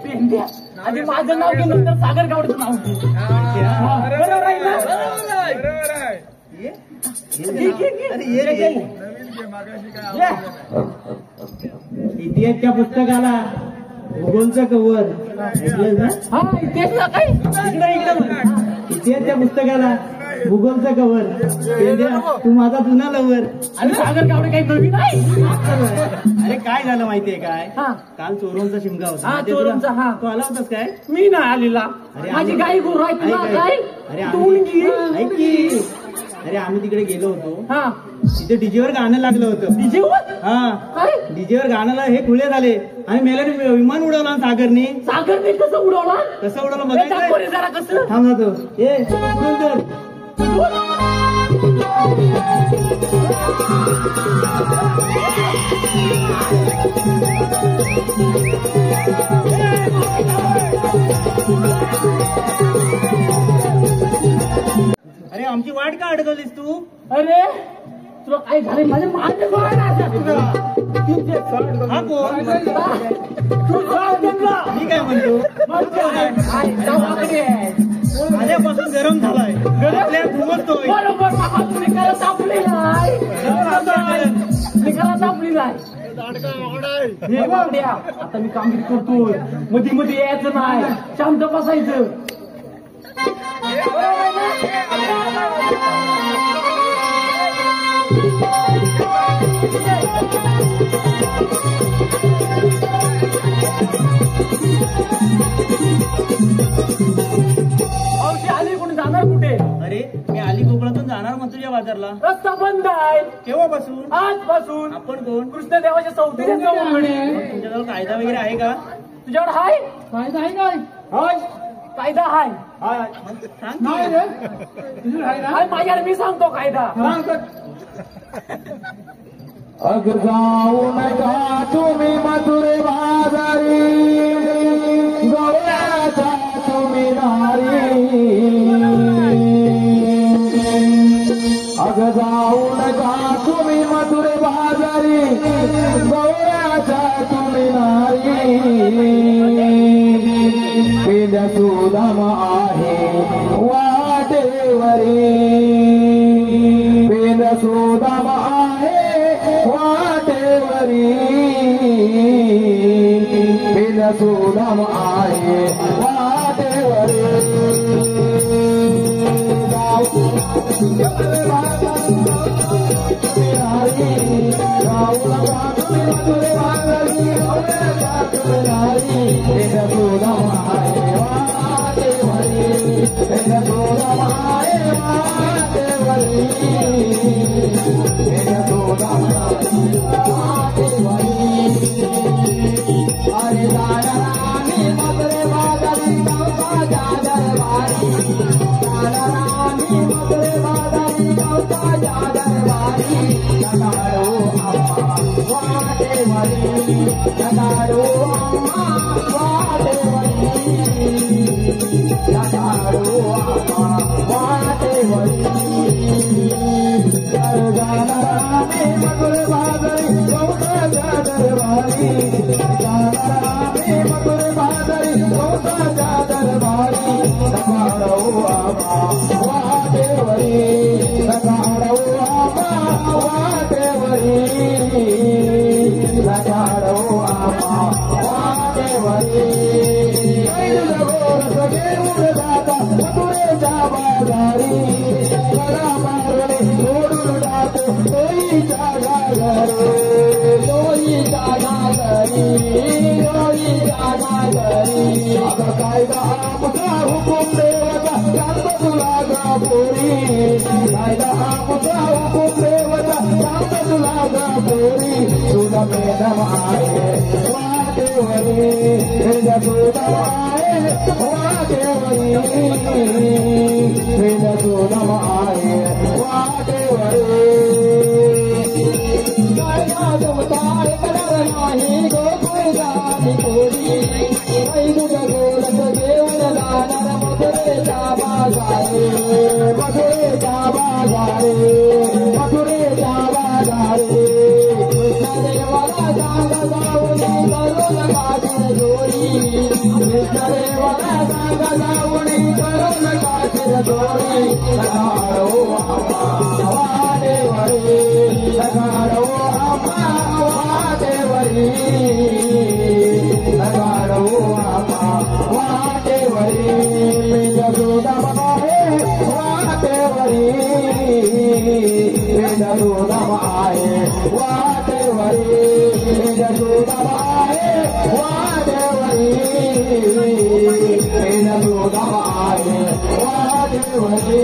पेंड्या आधी माझं नाव घे नंतर सागर गावडचं नाव घे बरोबर आहे ना इतिहासच्या पुस्तकाला भूगोलचं कवर ऐकलंस ना? हा इतिहासला काय इकडे म्हण. इतिहासच्या पुस्तकाला भूगोलचं कवर. तू माझा जुना लवर. आणि सागर गावडे काही नवीन आहे. अरे काय झालं माहितीये काय? हा. काल चोरोंचा शिमगा होता. हा, चोरोंचा, हा. तू आला होतास काय? मी नाही आलेला. अरे, माझी गाई गुरु आहे तुला ऐक, काय अरे दोनगी. ऐक की. अरे आम्ही तिकडे गेलो होतो. हा तिथे डीजेवर गाणं लागलं होतं. डीजेवर हा काय डीजेवर गाण्याला हे खुले झाले आणि मेल्याने विमान उडवला सागरने. सागरने कसं उडवला? कसं उडवलं हे दाखव बघायचं? रे जरा कसं. थांब ना तो. ए उडून तर. अरे आमची वाट का अडकवलीस तू? अरे तुला काय झाले माझे माझे हा कोण? तू जाऊ त्यांना. मी काय म्हणतो? आल्यापासून गरम झालाय. आपल्या घुमतोय. बरोबर बाबा तू निकाला तापलेला आहे. निकाला तापलेला आहे. हे बावड्या, आता मी कामगिरी करतोय. मध्ये मध्ये यायचं नाही. शांत बसायचं. औषधी आली कोणी जाणार कुठे? अरे मी आली कोकणातून जाणार मग तुझ्या बाजारला. रस्ता बंद आहे केव्हापासून? आजपासून. आपण कोण? कृष्णदेवाच्या सौतेच्या म्हणे. तुमच्याजवळ कायदा वगैरे आहे का? तुझ्याकडे हाय कायदा आहे काय? हाय कायदा हाय. सांग की. हाय माझ्याकडे मी सांगतो कायदा. अग जाऊ नका तुम्ही मथुरे बाजारी गवळ्याच्या तुम्ही नारी. अग जाऊ नका तुम्ही मथुरे बाजारी गवळ्याच्या तुम्ही नारी. पेल्या सुदाम आहे वाटेवरी. पेल्या सुदाम आहे वाटेवरी. पेल्या सुदाम आहे वाटेवरी. अरे दादा राणी मधुरे बाजारी नवता दरबारी. दादा राणी मधुरे बाजारी नवता दरबारी. लगाडो अम्मा वाटेवरी. लगाडो अम्मा वाटेवरी. लगाडो अम्मा वाटेवरी. दादा राणी मधुरे बाजारी नवता दरबारी. मधुरे बाजारी नवता दरबारी. लगाडो अम्मा वाटेवरी. लगाडो अम्मा वाटेवरी. लगाडो अम्मा वाटेवरी. घेऊन जाता मथुरेच्या बाजारी. मला मारणे सोडून जातो लोईच्या घरी. लोईच्या घरी. लोईच्या घरी. आता कायदा आमचा हुकूम देवता सांगतो तुला गा पोरी. कायदा आमचा हुकूम देवता सांगतो तुला गा पोरी. तुझा बेदम आहे वाटेवरी. तुझा बेदम आहे वाटेवरी. तुझा बेदम आहे वाटेवरी. कायदा जमताय करणार नाही गोकुळ जाती पोरी. वैदुक गोलक देऊन जाणार मथुरेच्या बाजारी. मथुरेच्या बाजारी. मथुरेच्या बाजारी. कृष्णदेवाला सांग जाऊन करून काठीर जोडी. कृष्णदेवाला सांग जाऊन करून काठीर जोडी. लगाडो अम्मा वाटेवरी. लगाडो अम्मा वाटेवरी. लगाडो अम्मा आहे वाटेवरी जसोदामा आहे वाटेवरी जसोदामा आहे वाटेवरी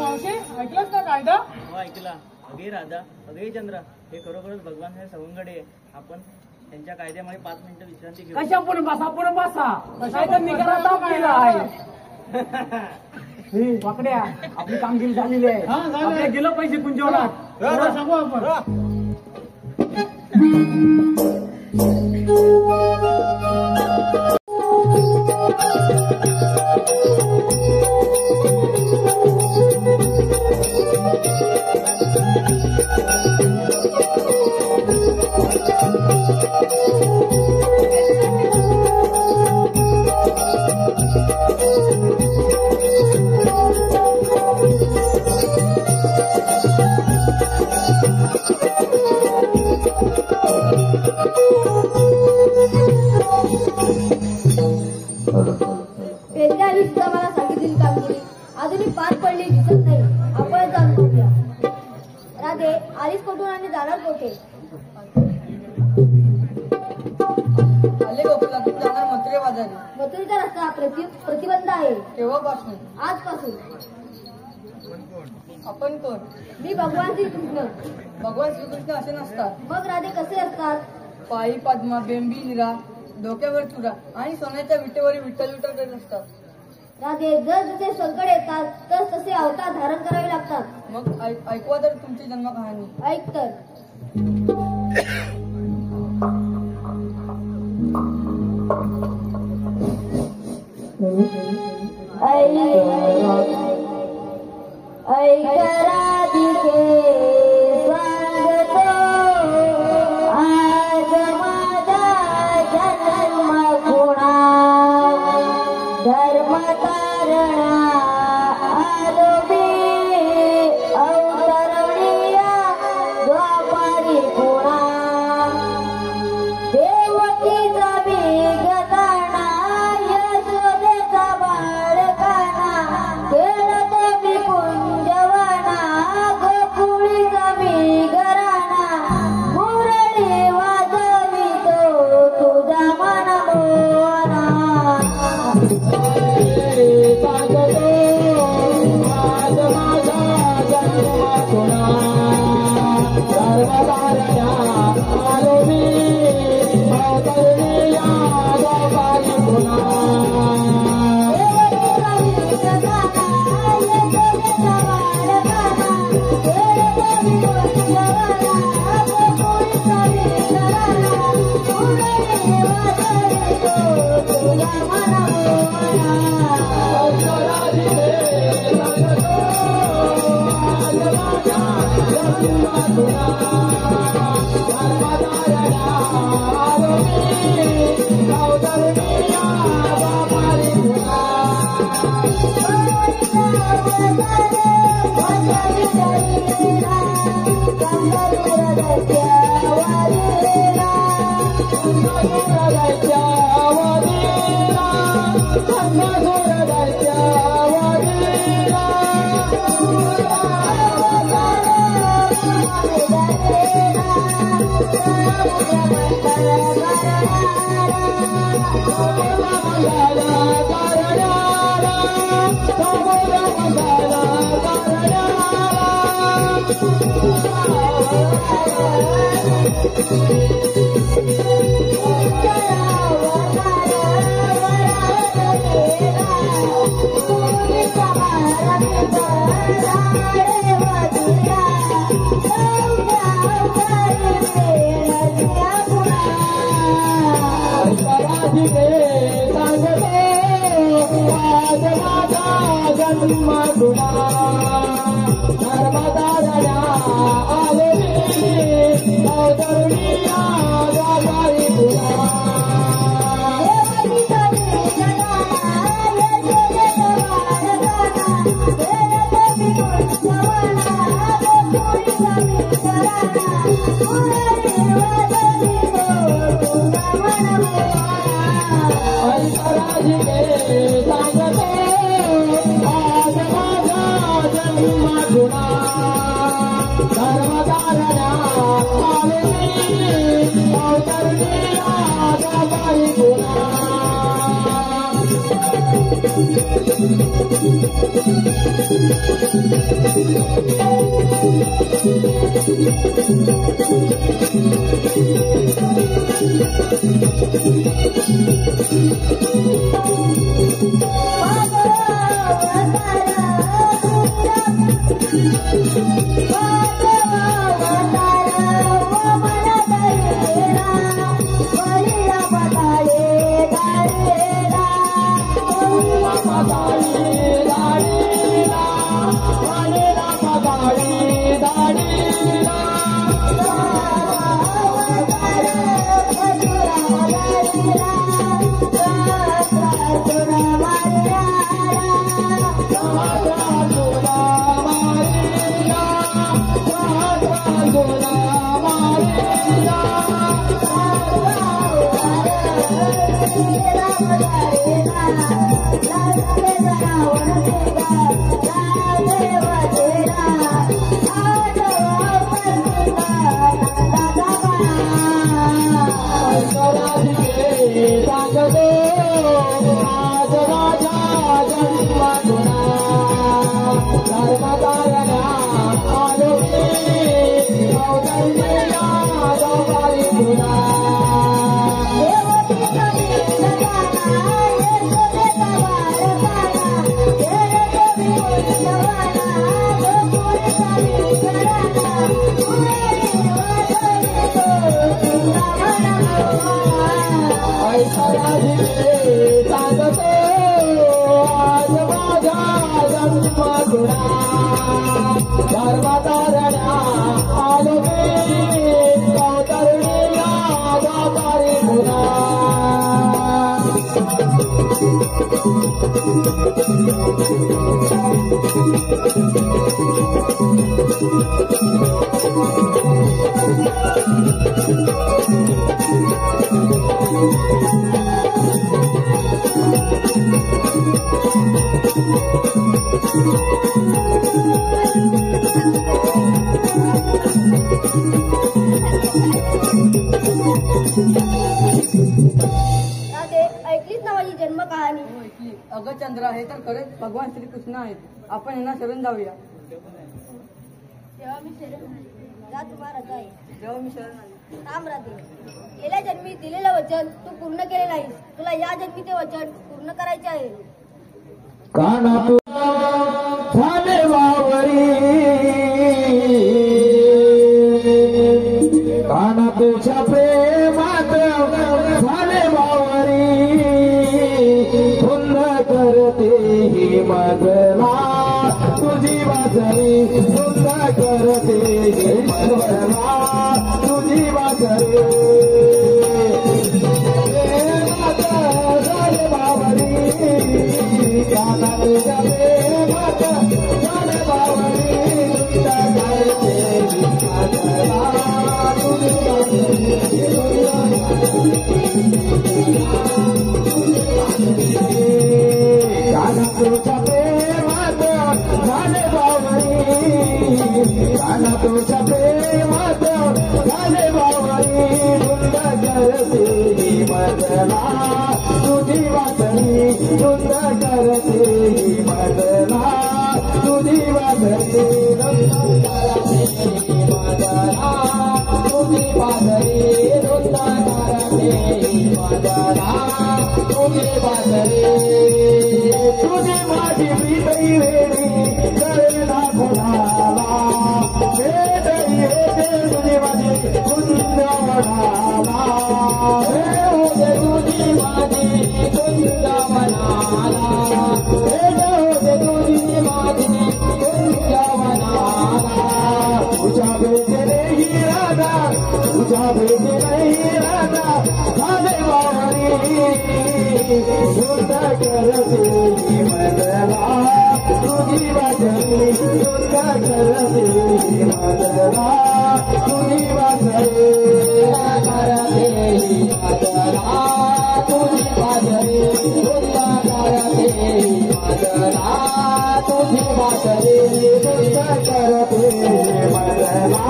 मावशी ऐकलंच ना कायदा? हो ऐकला. अगे राधा, अगे चंद्रा, हे खरोखरच भगवान हे सवंगडे आहे. आपण त्यांच्या कायद्यामुळे 5 मिनिटं विश्रांती घेऊ. कशा पुढे बसा काय तर निकालात दाब केला आहे. हे वाकड्या, आपली कामगिरी झालेली आहे. आपल्या गेलं पाहिजे कुंजवनात. सांगू आपण. पेरणी सुद्धा मला सांगितलेली कामगिरी अजूनही पार पडली दिसत नाही. आपण जाऊन बघूया. राधे, आलीस कुठून आणि जाणार कुठे? आले गोकुला, तू जाणार मथुरे बाजारी. मथुरेचा रस्ता प्रतिबंध आहे. तेव्हापासून आजपासून. आपण कोण? मी भगवान श्रीकृष्ण. भगवान श्रीकृष्ण असे नसतात. मग राधे कसे असतात? पायी पद्मा, बेंबी हिरा, डोक्यावर तुरा आणि सोन्याच्या विटेवर विठ्ठल विठ्ठल करत असतात. राधे, जर जसे संकट येतात तर तसे अवतार धारण करावे लागतात. मग ऐकवा तर तुमची जन्म कहाणी. ऐक तर. ऐक राधिके स्वागतो आज माझा जन्म गुणा धर्म तारणा आलो मी अवतरणीया द्वापारी गुणा देवकीचा विगताना यशोदेचा बाळकाना खेळत मी कुंजवना गोकुळीचा मी घराणा मुरळी वाजवितो तुझा मन मोहना नर्मदा ऐकलीच ना माझी जन्म कहाणी. अगं चंद्रा, हे तर खरेच भगवान श्रीकृष्ण आहेत. आपण यांना शरण जाऊया. तेव्हा मी शरण जा तुम्हाला जाई. जेव्हा मी शरण आले. राम राधे. गेल्या जन्मी दिलेलं वचन तू पूर्ण केले नाहीस. तुला या जन्मी ते वचन पूर्ण करायचे आहे. काना तू झाले वावरी, काना तुझ्या प्रेमात झाले वावरी, फुल्ल करते ही मजला तुझी वाजरी, फुल्ल करते ही मजला तुझी वाजरी. झाले वावरी, काना तुझ्या प्रेमात झाले वावरी, फुल्ल करते ही मजला तुझी वाजरी. काना तुझ्या प्रेमात झाले वावरी, काना तुझ्या प्रेमात झाले वावरी, धुंद करते ही मजला तुझी वाजरी, धुंद करते ही मजला तुझी वाजरी. मजला तुझी वाजरी, धुंद करते ही मजला तुझी वाजरी. तुझी माझी प्रीतई वेडी करे ना कोणाला, वेदई येते तुझी माझी कुंदवनाला, होते तुझी माझी कुंदवनाला, होते तुझी माझी कुंदवनाला. तुझ्या भेटले ही राधा, तुझ्या भेटले ही राधा झाले वावरी, धुंद करते ही मजला तुझी वाजली तुझ्या करते मादरा तुझी वाजली करते मादरा तुझी वाजली तुझ्या करते मादरा तुझी वाजली तुझ्या करते मादरा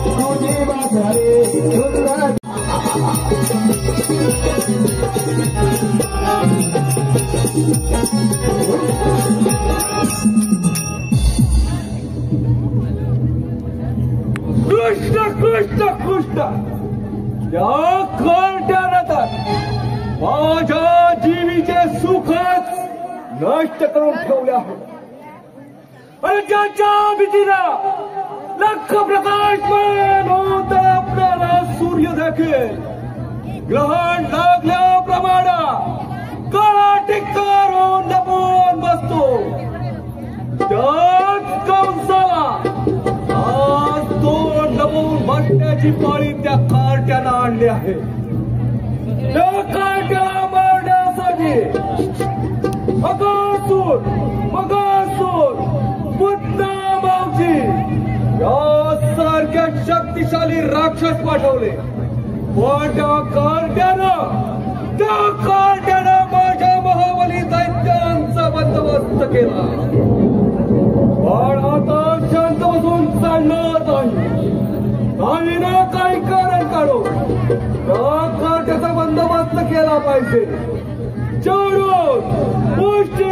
तुझी वाजली तुझ्या कृष्ण कृष्ण कृष्ण त्या कार्ट्यानंतर माझ्या जीवीचे सुखच नष्ट करून ठेवले आहे आणि ज्याच्या भीतीला लख प्रकाशमान होत आपल्याला सूर्य देखील ग्रहण लागल्याप्रमाणे काळा टिक्कार होऊन लपून बसतो त्याच कंसाला आज तो लपून बसण्याची पाळी त्या कार्ट्याला आणली आहे त्या कार्ट्याला मारण्यासाठी अगासूर पुन्हा मावशी यासारख्या शक्तिशाली राक्षस पाठवले पण त्या कार्ट्यानं माझ्या महाबली दैत्यांचा बंदोबस्त केला पण आता शांत बसून चालणार नाही ना काही कारण काढू त्या कार्ट्याचा बंदोबस्त केला पाहिजे चढून गोष्टी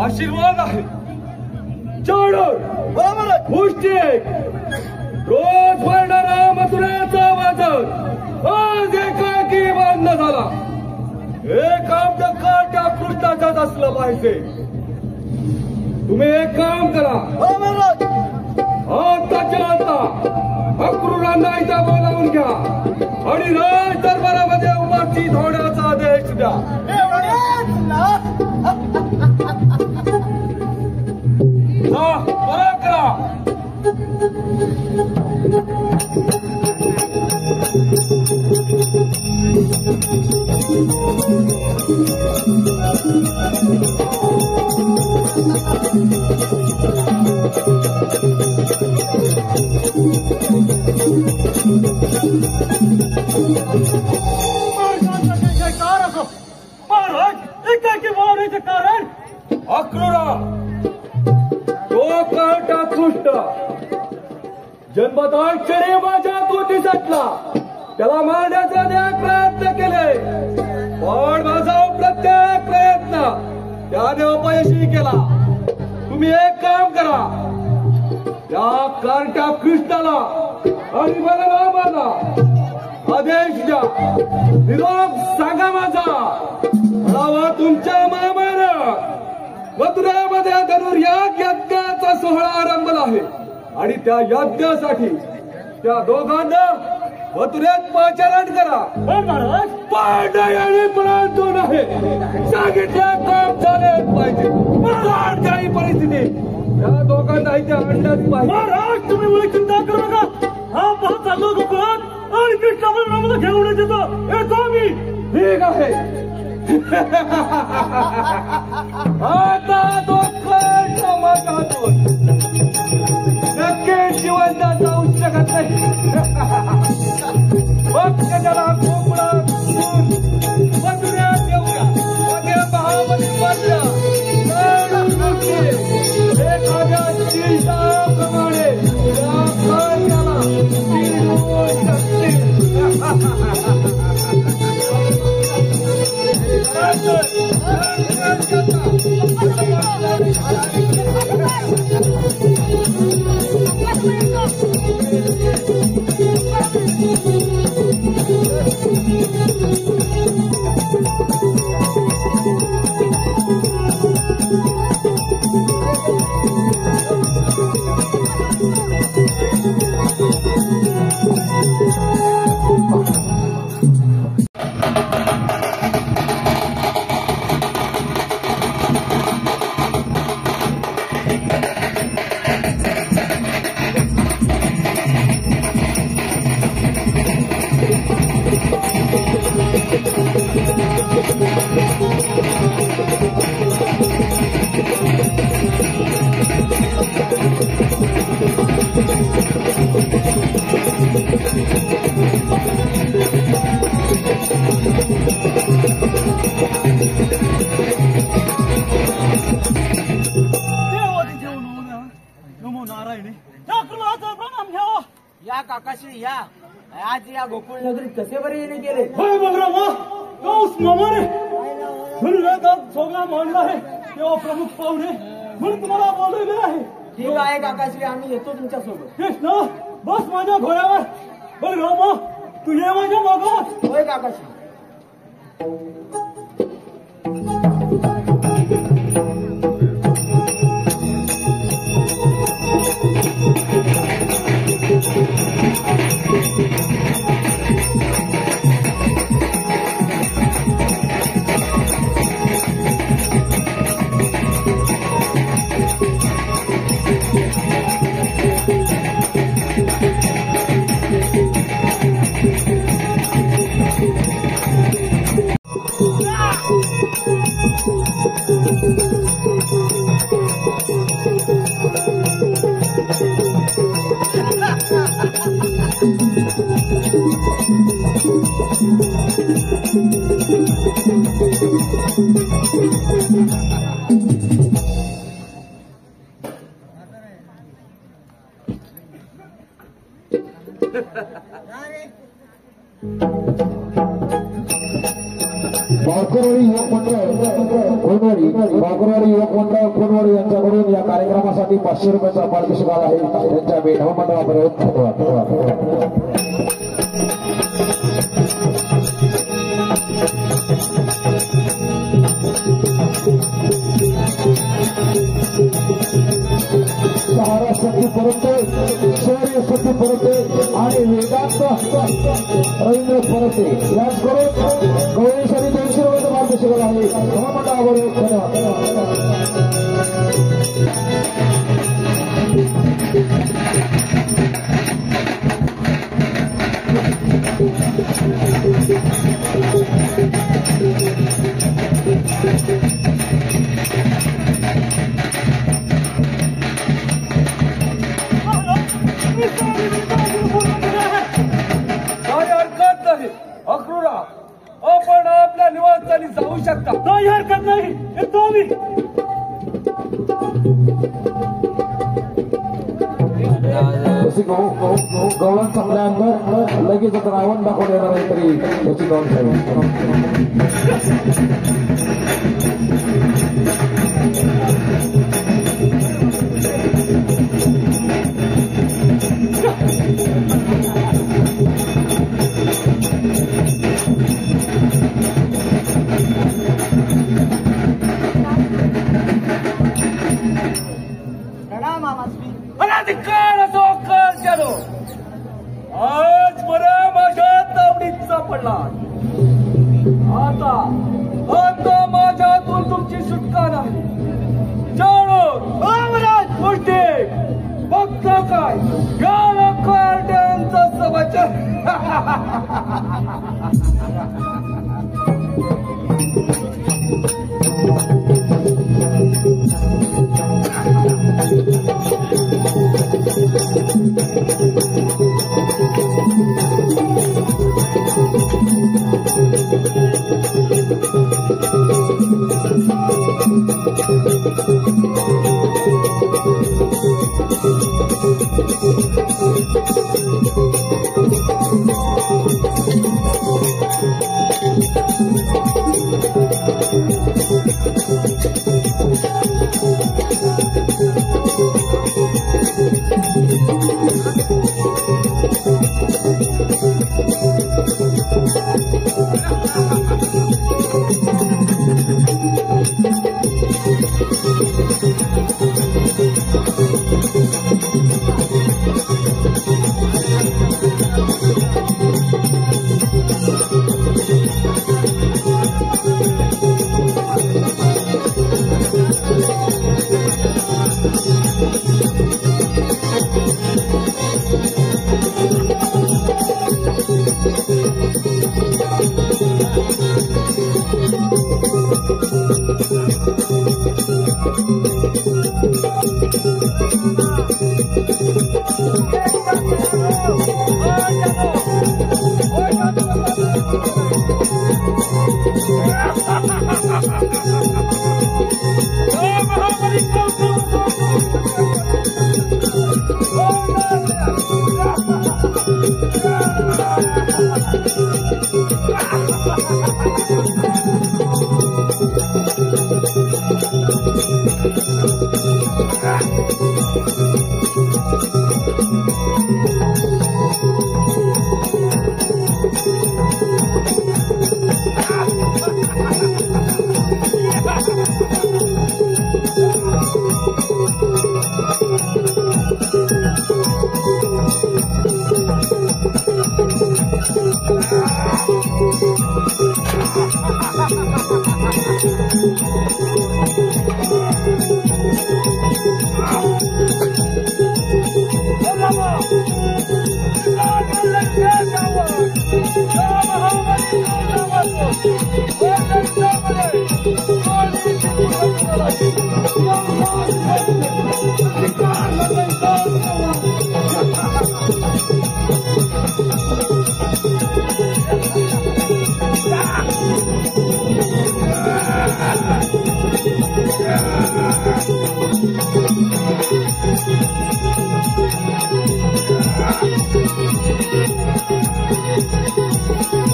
आशीर्वाद आहे चढून गोष्टी रोज भरणारा मथुरेचा वाजत आज एकाकी बंद झाला एक काम त्या कृष्णाचाच असलं पाहिजे तुम्ही एक काम करा आताच्या आता अक्रूरांना इथं बोलावून घ्या आणि राज दरबारामध्ये उपस्थित होण्याचा आदेश द्या बरं करा महाराज एकाकी मारण्याचे कारण अक्रूरा तो कार्टा कृष्ण जन्मदाय क्षणी माझ्या कोटीसाठला त्याला मारण्याचे अनेक प्रयत्न केले पण माझा प्रत्येक प्रयत्न त्याने अपयशी केला तुम्ही एक काम करा त्या कार्टा कृष्णाला आणि बलरामाला आदेश द्या निरोप सांगा माझा म्हणावा तुमच्या मामानं मथुरेमध्ये धनुर्याग यज्ञाचा सोहळा आरंभला आहे आणि त्या यज्ञासाठी त्या दोघांना मथुरेत पाचारण करा पांडयाने परंतु नाही सांगितलं काम झालेच पाहिजे कोणत्याही परिस्थिती त्या दोघांना इथे आणण्याच पाहिजे महाराज तुम्ही मला चिंता करू नका हा पाहत चाललो गोकुळात आणि कृष्ण बलरामाला घेऊनच येतो मी ठीक आहे आता दोघांतून नक्की जिवंत जाऊ शकत नाही फक्त त्याला कोकणात मथुरेत येऊया मध्ये महाबली वाटल्या एखाद्या चिंताप्रमाणे या कार्याला चिरवून टाकतील नमो नारायणी प्रणाम घ्यावा या काकाश्री या आज या गोकुळ नगरीत कसे बरे येणे गेले होय बलरामा कौस मामाने सोगा मांडला आहे तेव्हा प्रमुख पाहुणे म्हणून तुम्हाला बोलवले आहे. ठीक आहे काकाश्री आम्ही येतो तुमच्या सोबत. कृष्ण बस माझ्या घोड्यावर. बलरामा तू ये माझ्या मागोत. होय काकाश्री. बाकरवाडी युवक मंडळ कोणवाडी यांच्याकडून या कार्यक्रमासाठी 500 रुपयाचा पारितोषिक आला आहे. त्यांच्या भेटमंडळापर्यंत धन्यवाद. सहारा शक्ती परते, शौर्य शक्ती परते आणि वेदांत रवींद्र परते याचकडून गौरीसाठी 200 रुपयाचा पारितोषिक आला आहे. धर्ममंडळावर धन्यवाद. काही हरकत नाही अक्रूरा, आपण आपल्या निवासस्थानी जाऊ शकता. काही हरकत नाही येतो मी. गवळण संपल्यानंतर लगेच आता रावण दाखवून येणार आहे तरी त्याची नोंद ठेवी. आज बरं माझ्या तावडीत सापडला. आता माझ्यातून तुमची सुटका नाही. जाणून गोष्टी फक्त काय गाला कार्ट्यांचा समाचार.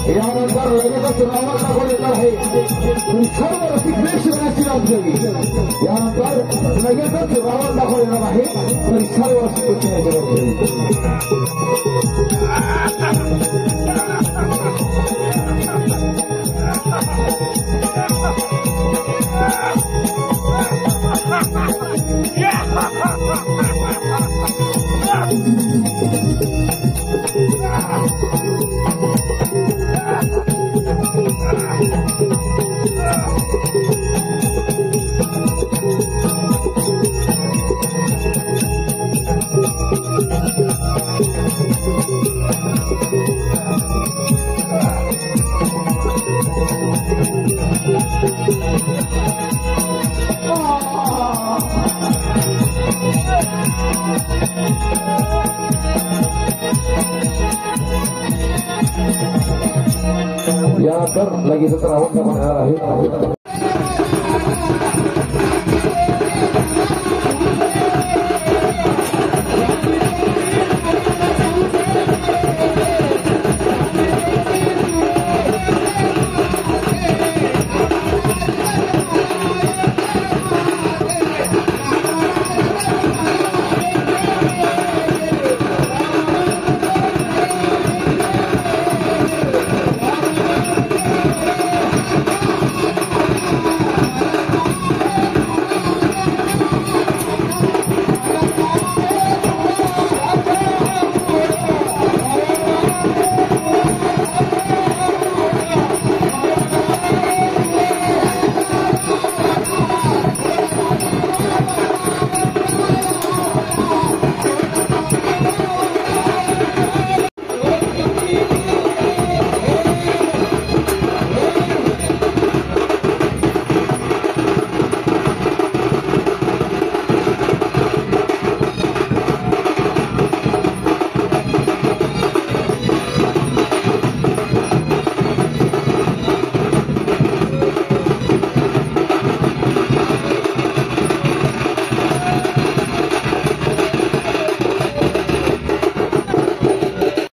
यानंतर लगेचच रावण दाखवले येणार आहे सर्व रसिकवेश होण्याची नाव घ्यावी यानंतर लगेचच रावण दाखवले येणार आहे तर सर्व रसिकवेश होण्याची नाव घ्यावी यानंतर लगेचच रावण दाखवणार आहे